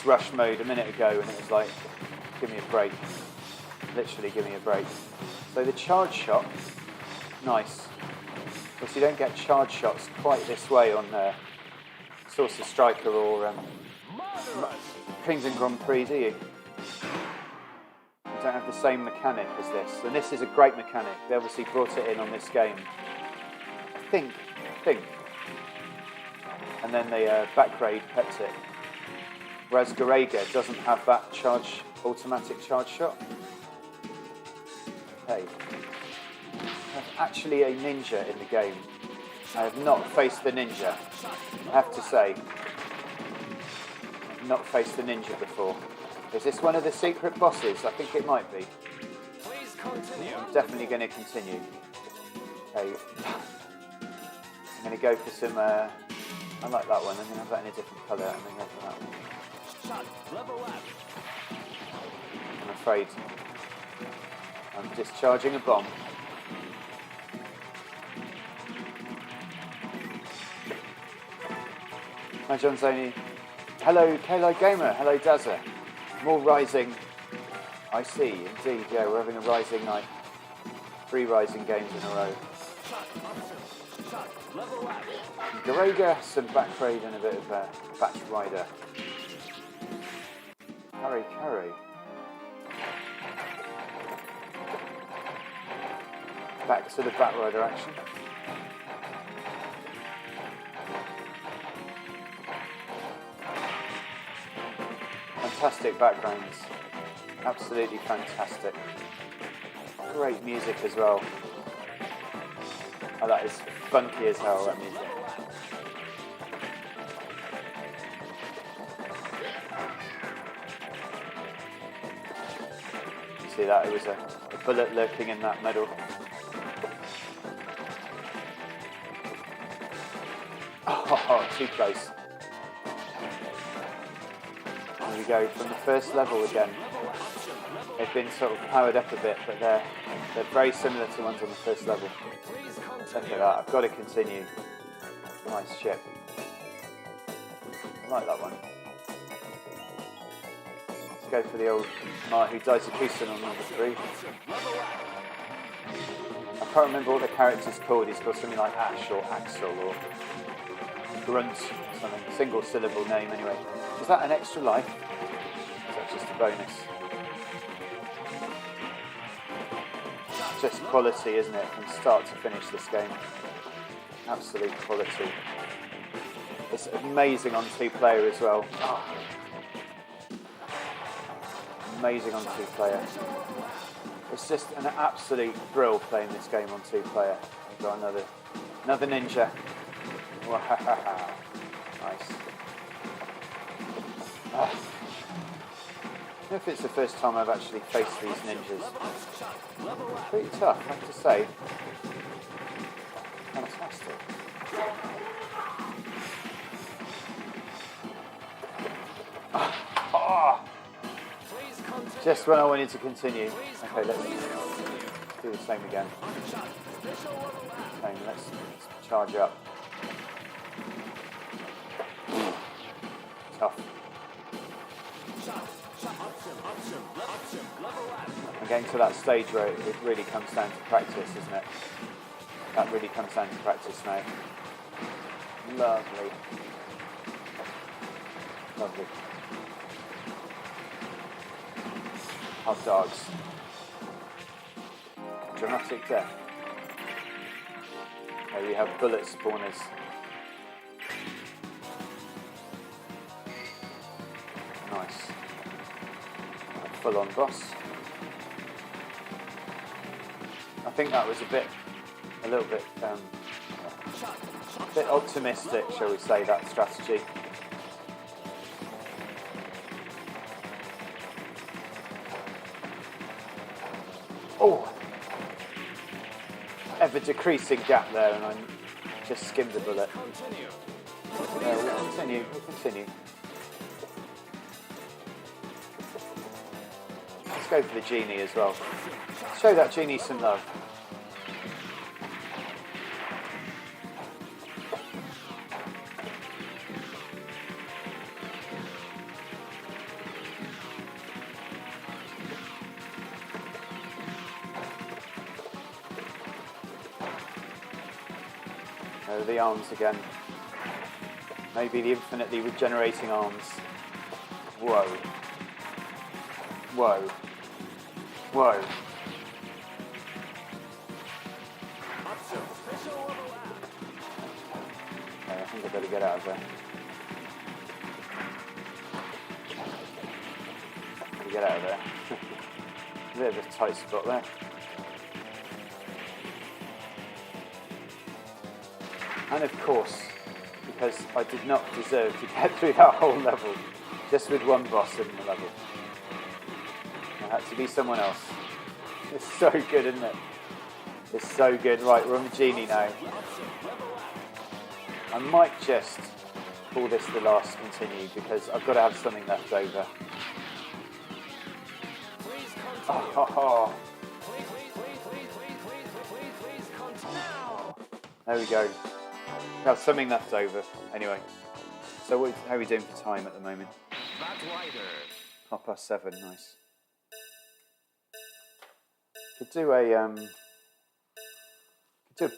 rush mode a minute ago, and it was like, give me a break. Literally, give me a break. So the charge shot, nice. Of course, you don't get charge shots quite this way on Source of Striker or Kingdom Grand Prix, do you? You don't have the same mechanic as this, and this is a great mechanic. They obviously brought it in on this game. I think. And then the Bakraid peps it. Whereas Garegga doesn't have that automatic charge shot. Hey, there's actually a ninja in the game. I have not faced the ninja, I have to say. I've not faced the ninja before. Is this one of the secret bosses? I think it might be. Please continue. I'm definitely going to continue. Okay. I'm going to go for some... I like that one. I'm going to have that in a different colour. I'm going to go for that one. Shot. Level up. I'm afraid I'm discharging a bomb. Hi John Zoney. Hello Kayla Gamer. Hello Dazza. More Rising. I see, indeed, yeah, we're having a Rising night. 3 Rising games in a row. Shot. Level up. Garegga, some Bakraid and a bit of Batrider. Curry. Back to the Batrider action. Fantastic backgrounds. Absolutely fantastic. Great music as well. Oh, that is funky as hell, that music. See that? It was a bullet lurking in that medal. Oh, too close. There we go, from the first level again. They've been sort of powered up a bit, but they're very similar to ones on the first level. Look at that, I've got to continue. Nice ship. I like that one. Let's go for the old Mahi Daisakusen on number 3. I can't remember what the character's called. He's called something like Ash or Axel or Grunt or something. Single syllable name anyway. Is that an extra life? Or is that just a bonus? Just quality, isn't it? From start to finish this game. Absolute quality. It's amazing on 2-player as well. Oh. Amazing on 2-player. It's just an absolute thrill playing this game on 2-player. I've got another ninja. Wow. Nice. I don't know if it's the first time I've actually faced these ninjas. Pretty tough, I have to say. Fantastic. Just when I wanted to continue. Okay, let's do the same again. Same, let's charge up. Tough. I'm getting to that stage where it really comes down to practice, isn't it? That really comes down to practice now. Lovely. Lovely. Hot dogs. Dramatic death. There we have bullet spawners. Nice. Full on boss. I think that was a little bit optimistic, shall we say, that strategy. Oh, ever decreasing gap there, and I just skimmed the bullet. Yeah, we'll continue. Let's go for the genie as well. Show that genie some love. The arms again. Maybe the infinitely regenerating arms. Whoa. Whoa. Whoa. Okay, I think I better get out of there. Get out of there. A bit of a tight spot there. And of course, because I did not deserve to get through that whole level, just with one boss in the level. It had to be someone else. It's so good, isn't it? It's so good. Right, we're on the genie now. I might just call this the last continue because I've got to have something left over. Oh. There we go. Have something left over. Anyway, so how are we doing for time at the moment? Batrider. 7:30. Nice. Could do a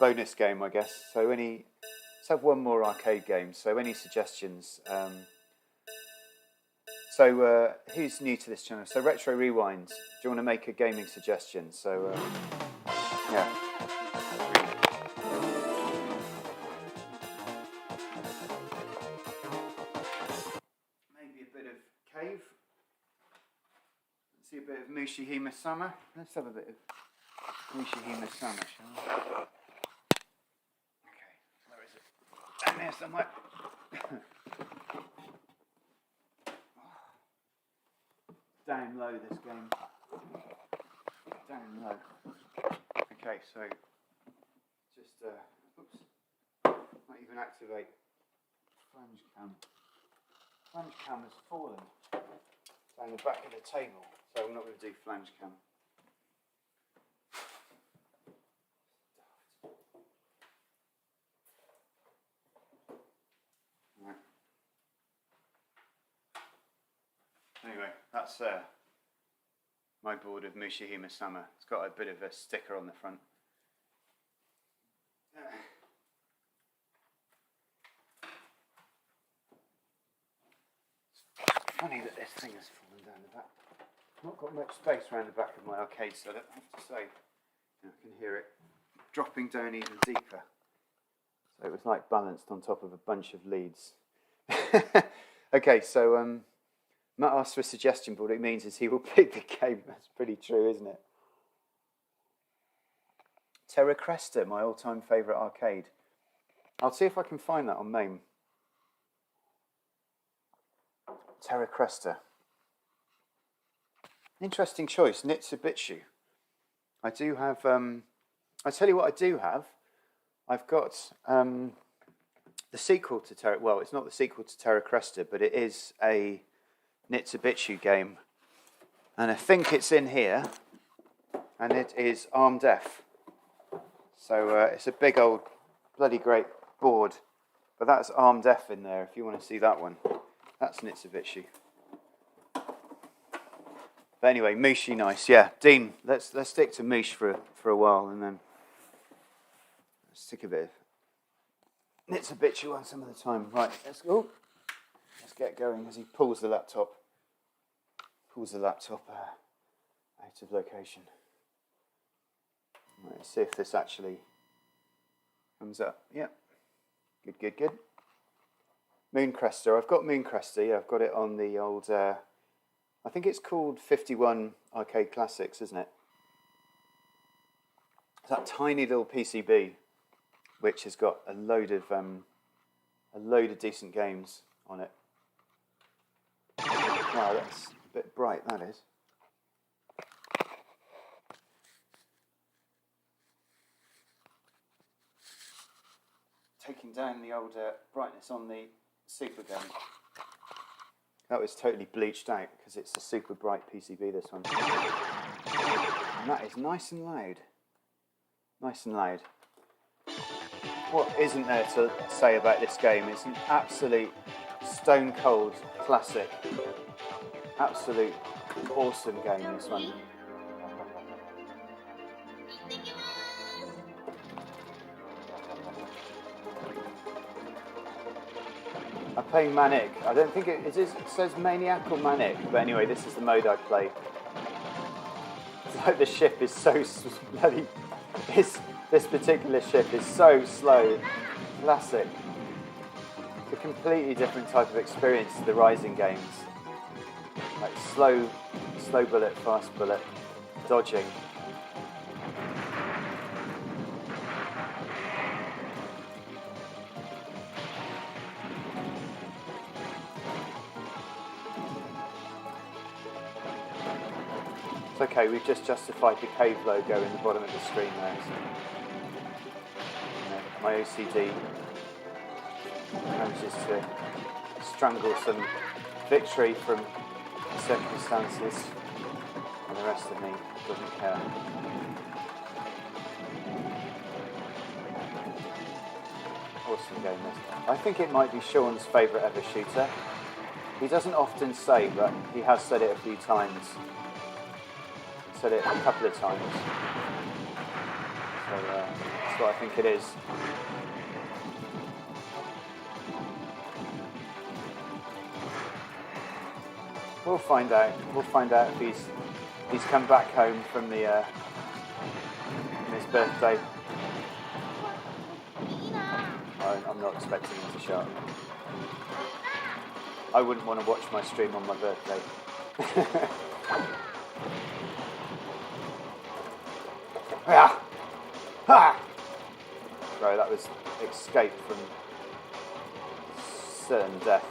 bonus game, I guess. So let's have one more arcade game. So any suggestions? So who's new to this channel? So Retro Rewind. Do you want to make a gaming suggestion? So yeah. Cave. Let's see a bit of Mushihime Sama. Let's have a bit of Mushihime Sama, shall we? Okay, where is it? Down there somewhere. Down low, this game. Down low. Okay, so just oops. Not even activate flange cam. Flange cam has fallen down the back of the table, so I'm not going to do flange cam. Right. Anyway, that's my board of Mushihime Sama. It's got a bit of a sticker on the front. Funny that this thing has fallen down the back. I've not got much space around the back of my arcade, so I don't have to say. I can hear it dropping down even deeper. So it was like balanced on top of a bunch of leads. Okay, so Matt asked for a suggestion board. What it means is he will pick the game. That's pretty true, isn't it? Terra Cresta, my all-time favourite arcade. I'll see if I can find that on MAME. Terra Cresta. Interesting choice, Nitsubitsu. I do have, I tell you what I do have. I've got the sequel to Terra, well, it's not the sequel to Terra Cresta, but it is a Nitsubitsu game. And I think it's in here, and it is Armed F. So it's a big old, bloody great board. But that's Armed F in there, if you want to see that one. That's Nitsubitsu. But anyway, Mushy nice, yeah. Dean, let's stick to Moosh for a while, and then let's stick a bit of Nitsubitsu on some of the time. Right, let's go. Let's get going as he pulls the laptop. Out of location. Right, let's see if this actually comes up. Yep. Good. Mooncrester. I've got Mooncrester. Yeah, I've got it on the old. I think it's called 51 Arcade Classics, isn't it? It's that tiny little PCB, which has got a load of decent games on it. Wow, that's a bit bright. That is. Taking down the old brightness on the Super game. That was totally bleached out because it's a super bright PCB, this one. And that is nice and loud. Nice and loud. What isn't there to say about this game? It's an absolute stone cold classic. Absolute awesome game, this one. I'm playing Manic. I don't think it says Maniac or Manic, but anyway, this is the mode I play. It's like the ship is so bloody. This particular ship is so slow. Classic. It's a completely different type of experience to the Rising games. Like slow bullet, fast bullet, dodging. It's okay, we've just justified the cave logo in the bottom of the screen there. My OCD manages to strangle some victory from circumstances, and the rest of me doesn't care. Awesome game, isn't it? I think it might be Sean's favourite ever shooter. He doesn't often say, but he has said it a few times. Said it a couple of times. So that's what I think it is. We'll find out. We'll find out if he's come back home from the from his birthday. I'm not expecting him to show up. I wouldn't want to watch my stream on my birthday. Ah! Ha! Sorry, that was escape from certain death.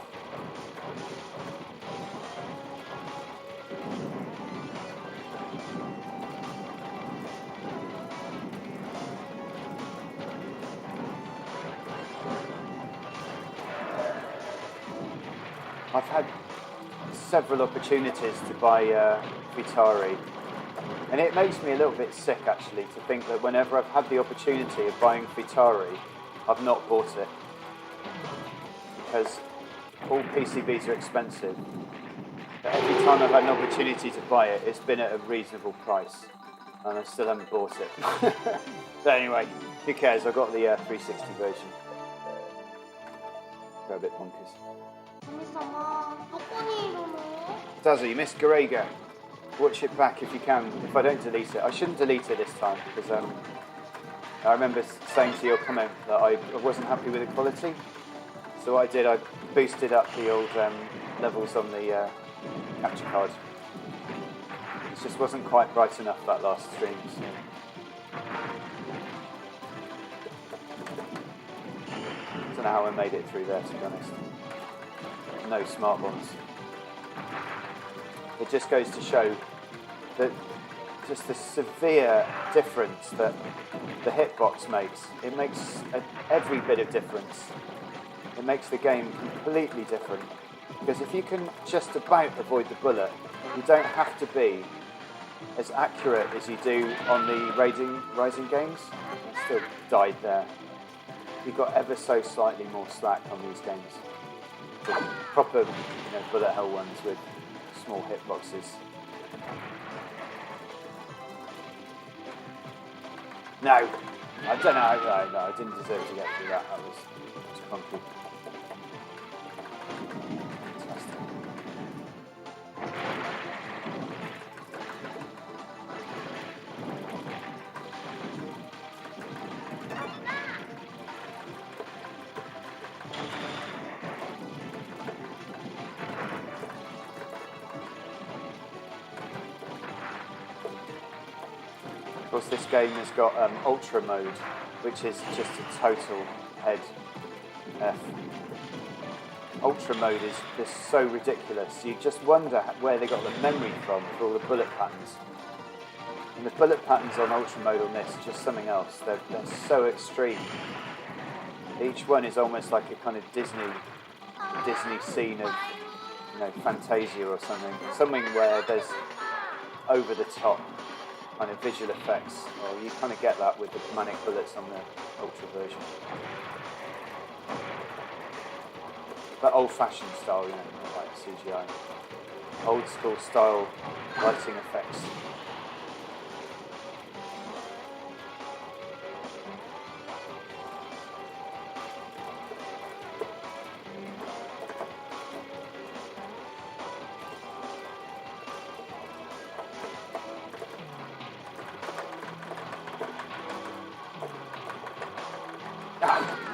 I've had several opportunities to buy Vitari, and it makes me a little bit sick actually to think that whenever I've had the opportunity of buying Vitari, I've not bought it, because all PCBs are expensive, but every time I've had an opportunity to buy it, it's been at a reasonable price, and I still haven't bought it. But anyway, who cares, I've got the 360 version. Go a bit bonkers. Dazzy, you missed Garegga. Watch it back if you can, if I don't delete it. I shouldn't delete it this time, because I remember saying to your comment that I wasn't happy with the quality. So what I did, I boosted up the old levels on the capture card. It just wasn't quite bright enough that last stream. So. don't know how I made it through there, to be honest. No smart bombs. It just goes to show that just the severe difference that the hitbox makes. It makes every bit of difference. It makes the game completely different. Because if you can just about avoid the bullet, you don't have to be as accurate as you do on the Rising games. I still died there. You've got ever so slightly more slack on these games. The proper, bullet hell ones with small hitboxes. No, I don't know. No, I didn't deserve to get through that. That was clunky. Fantastic. Of course, this game has got Ultra mode, which is just a total head F. Ultra mode is just so ridiculous. You just wonder where they got the memory from for all the bullet patterns. And the bullet patterns on Ultra mode on this are just something else. They're so extreme. Each one is almost like a kind of Disney scene of, Fantasia or something. Something where there's over the top kind of visual effects. Well, you kind of get that with the manic bullets on the Ultra version. But old-fashioned style, not like CGI. Old school style lighting effects.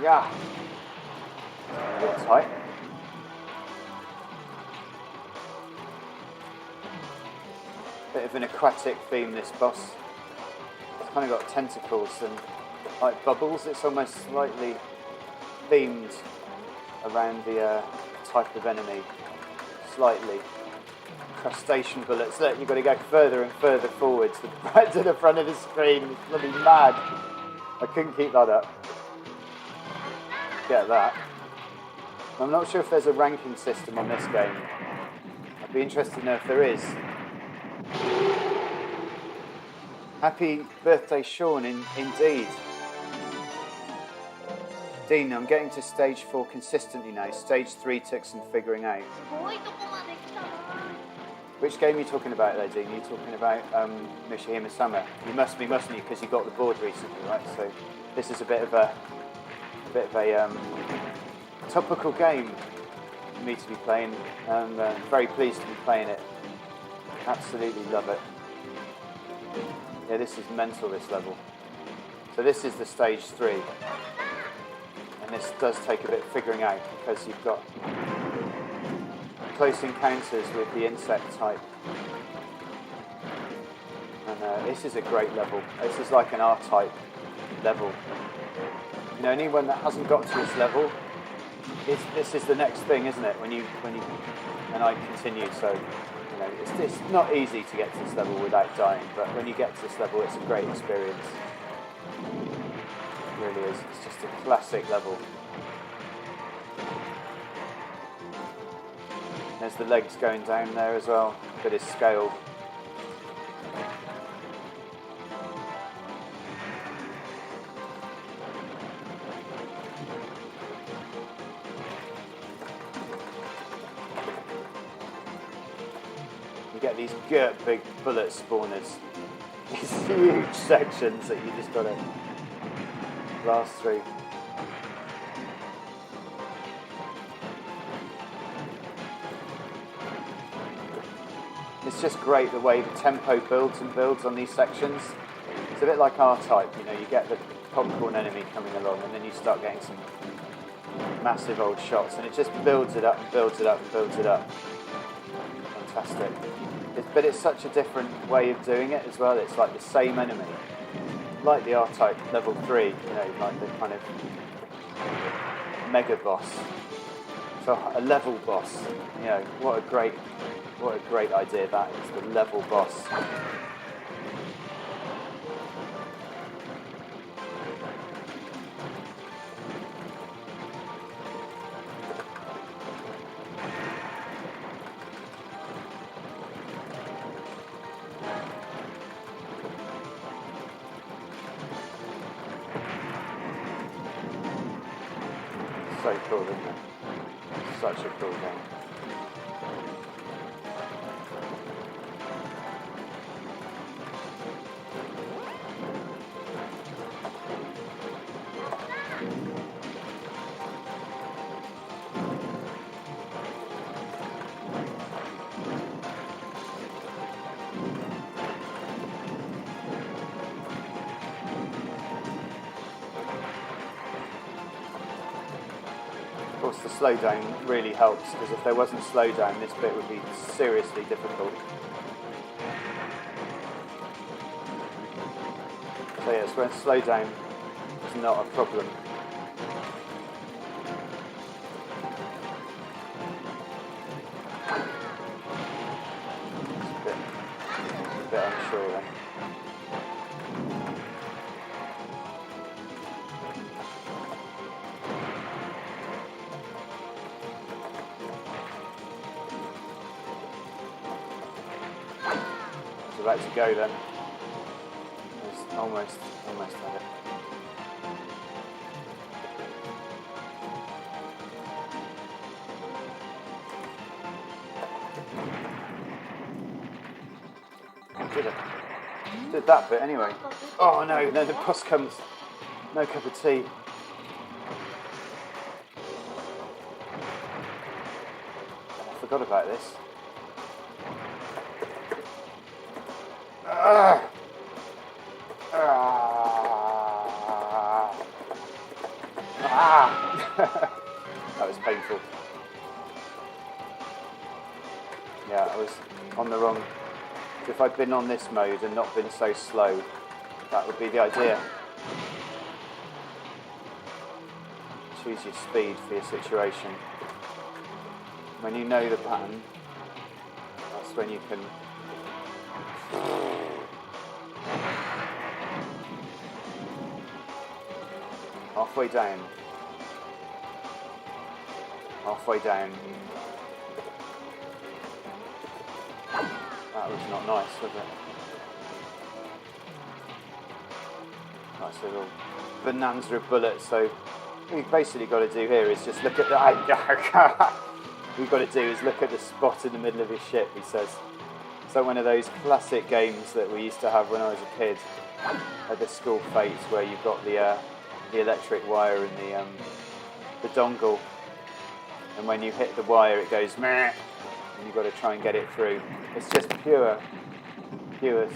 Yeah. A bit tight. Bit of an aquatic theme, this boss. It's kind of got tentacles and like bubbles. It's almost slightly themed around the type of enemy. Slightly. Crustacean bullets. Look, you've got to go further and further forwards right to the front of the screen. It's bloody mad. I couldn't keep that up. Get that. I'm not sure if there's a ranking system on this game. I'd be interested to know if there is. Happy birthday, Sean, indeed. Dean, I'm getting to stage 4 consistently now. Stage 3 took some figuring out. Which game are you talking about there, Dean? Are you talking about Mishihime-sama? You must be, mustn't you? Because you got the board recently, right? So this is a bit of a topical game for me to be playing. I'm very pleased to be playing it. Absolutely love it. Yeah, this is mental, this level. So this is the stage 3. And this does take a bit of figuring out because you've got close encounters with the insect type. And this is a great level. This is like an R-type level. Anyone that hasn't got to this level, this is the next thing, isn't it? When you and I continue. So it's not easy to get to this level without dying, but when you get to this level, it's a great experience. It really is. It's just a classic level. There's the legs going down there as well. Bit of scale. Get these big bullet spawners. These huge sections that you just got to blast through. It's just great the way the tempo builds and builds on these sections. It's a bit like R-Type, you get the popcorn enemy coming along and then you start getting some massive old shots and it just builds it up and builds it up and builds it up. Fantastic. But it's such a different way of doing it as well. It's like the same enemy, like the R-Type level 3, like the kind of mega boss. So a level boss. You know, what a great idea that is, the level boss. So cool, isn't it? Such a cool game. Of course, the slowdown really helps, because if there wasn't slowdown, this bit would be seriously difficult. So yes, when slowdown is not a problem. It's a bit unsure then. About to go then. It's almost had it. Did that bit anyway. Oh no, then the boss comes. No cup of tea. I forgot about this. That was painful. Yeah, I was on the wrong. If I'd been on this mode and not been so slow, that would be the idea. Choose your speed for your situation. When you know the pattern, that's when you can. Halfway down. Halfway down. That was not nice, was it? Nice little bonanza of bullets. So what we've basically got to do here is just look at the... we've got to do is look at the spot in the middle of his ship, he says. So one of those classic games that we used to have when I was a kid at the school fates, where you've got the electric wire and the dongle, and when you hit the wire it goes meh, and you've got to try and get it through. It's just pure, isn't it?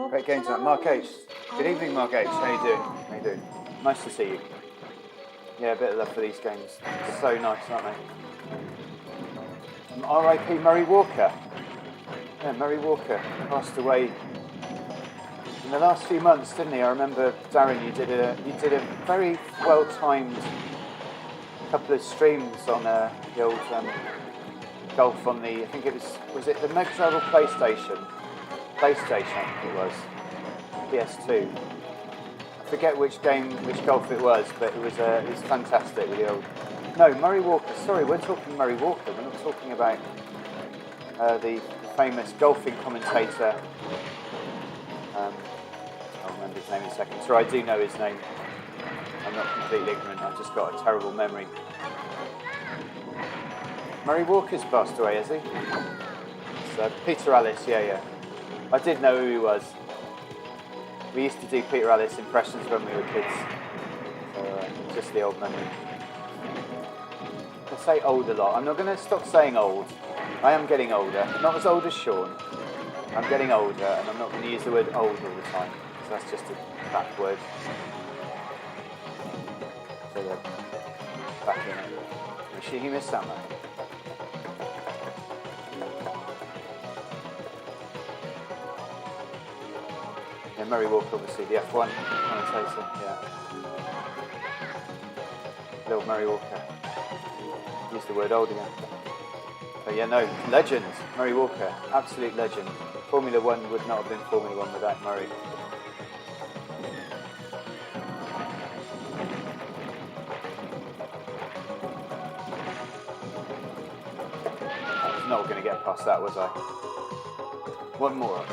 Great game tonight. Mark H. Good evening, Mark H. How you doing? How you doing? Nice to see you. Yeah, a bit of love for these games. So nice, aren't they? R.I.P. Murray Walker. Yeah, Murray Walker passed away in the last few months, didn't he? I remember, Darren, you did a very well-timed couple of streams on the old golf on the, I think it was it the Mega Drive or PlayStation? PlayStation, I think it was. PS2. I forget which golf it was, but it was fantastic with the old. No, Murray Walker. Sorry, we're talking Murray Walker. We're not talking about the famous golfing commentator. I'll remember his name in a second. Sorry, I do know his name. I'm not completely ignorant. I've just got a terrible memory. Murray Walker's passed away, has he? It's Peter Alice. Yeah. I did know who he was. We used to do Peter Alice impressions when we were kids. So, just the old memory. I say old a lot. I'm not going to stop saying old. I am getting older. Not as old as Sean. I'm getting older, and I'm not going to use the word old all the time. So that's just a bad word. So yeah, back in it. Wishing him a summer. Yeah, Murray Walker, obviously, the F1 commentator, yeah. Little Murray Walker. Use the word old again. But yeah, no, legend, Murray Walker, absolute legend. Formula One would not have been Formula One without Murray. I was not going to get past that, was I? One more.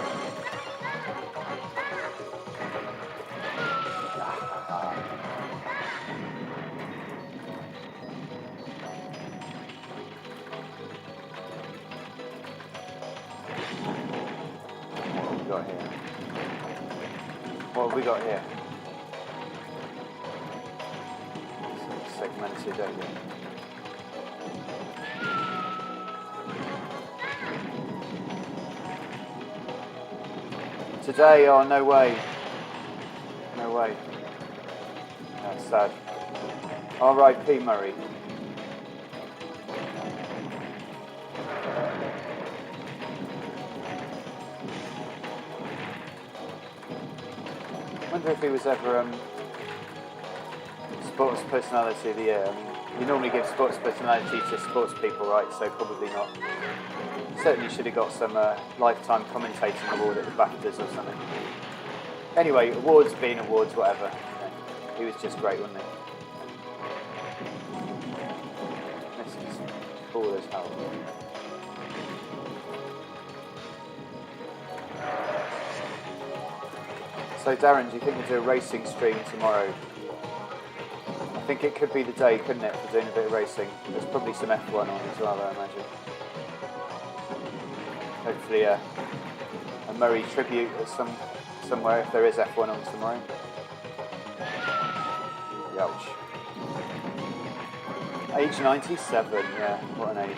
What have we got here? Segmented, don't we? Today, oh no way. No way. That's sad. R.I.P. Murray. I wonder if he was ever Sports Personality of the Year. I mean, you normally give Sports Personality to sports people, right? So probably not. Certainly should have got some Lifetime Commentating Award at the BAFTAs or something. Anyway, awards being awards, whatever. He was just great, wasn't he? This is cool as hell. So Darren, do you think we'll do a racing stream tomorrow? I think it could be the day, couldn't it, for doing a bit of racing? There's probably some F1 on as well, I imagine. Hopefully a Murray tribute or somewhere if there is F1 on tomorrow. Ouch. Age 97, yeah, what an age.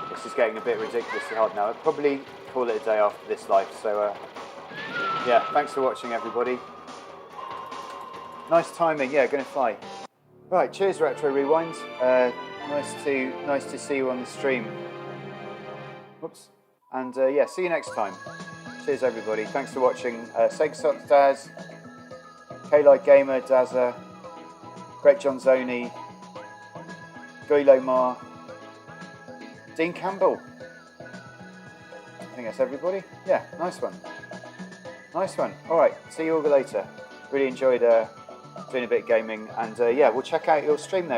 This is getting a bit ridiculously hard now. I'll probably call it a day after this live, so yeah, thanks for watching everybody. Nice timing, yeah, gonna fly. Right, cheers Retro Rewind. Nice to see you on the stream. Whoops. And yeah, see you next time. Cheers everybody. Thanks for watching. Segsots Daz, K-Light Gamer, Dazza, Greg Johnzoni, Guilo Mar, Dean Campbell. I think that's everybody. Yeah, nice one. Nice one. Alright, see you all later. Really enjoyed doing a bit of gaming, and yeah, we'll check out your stream there.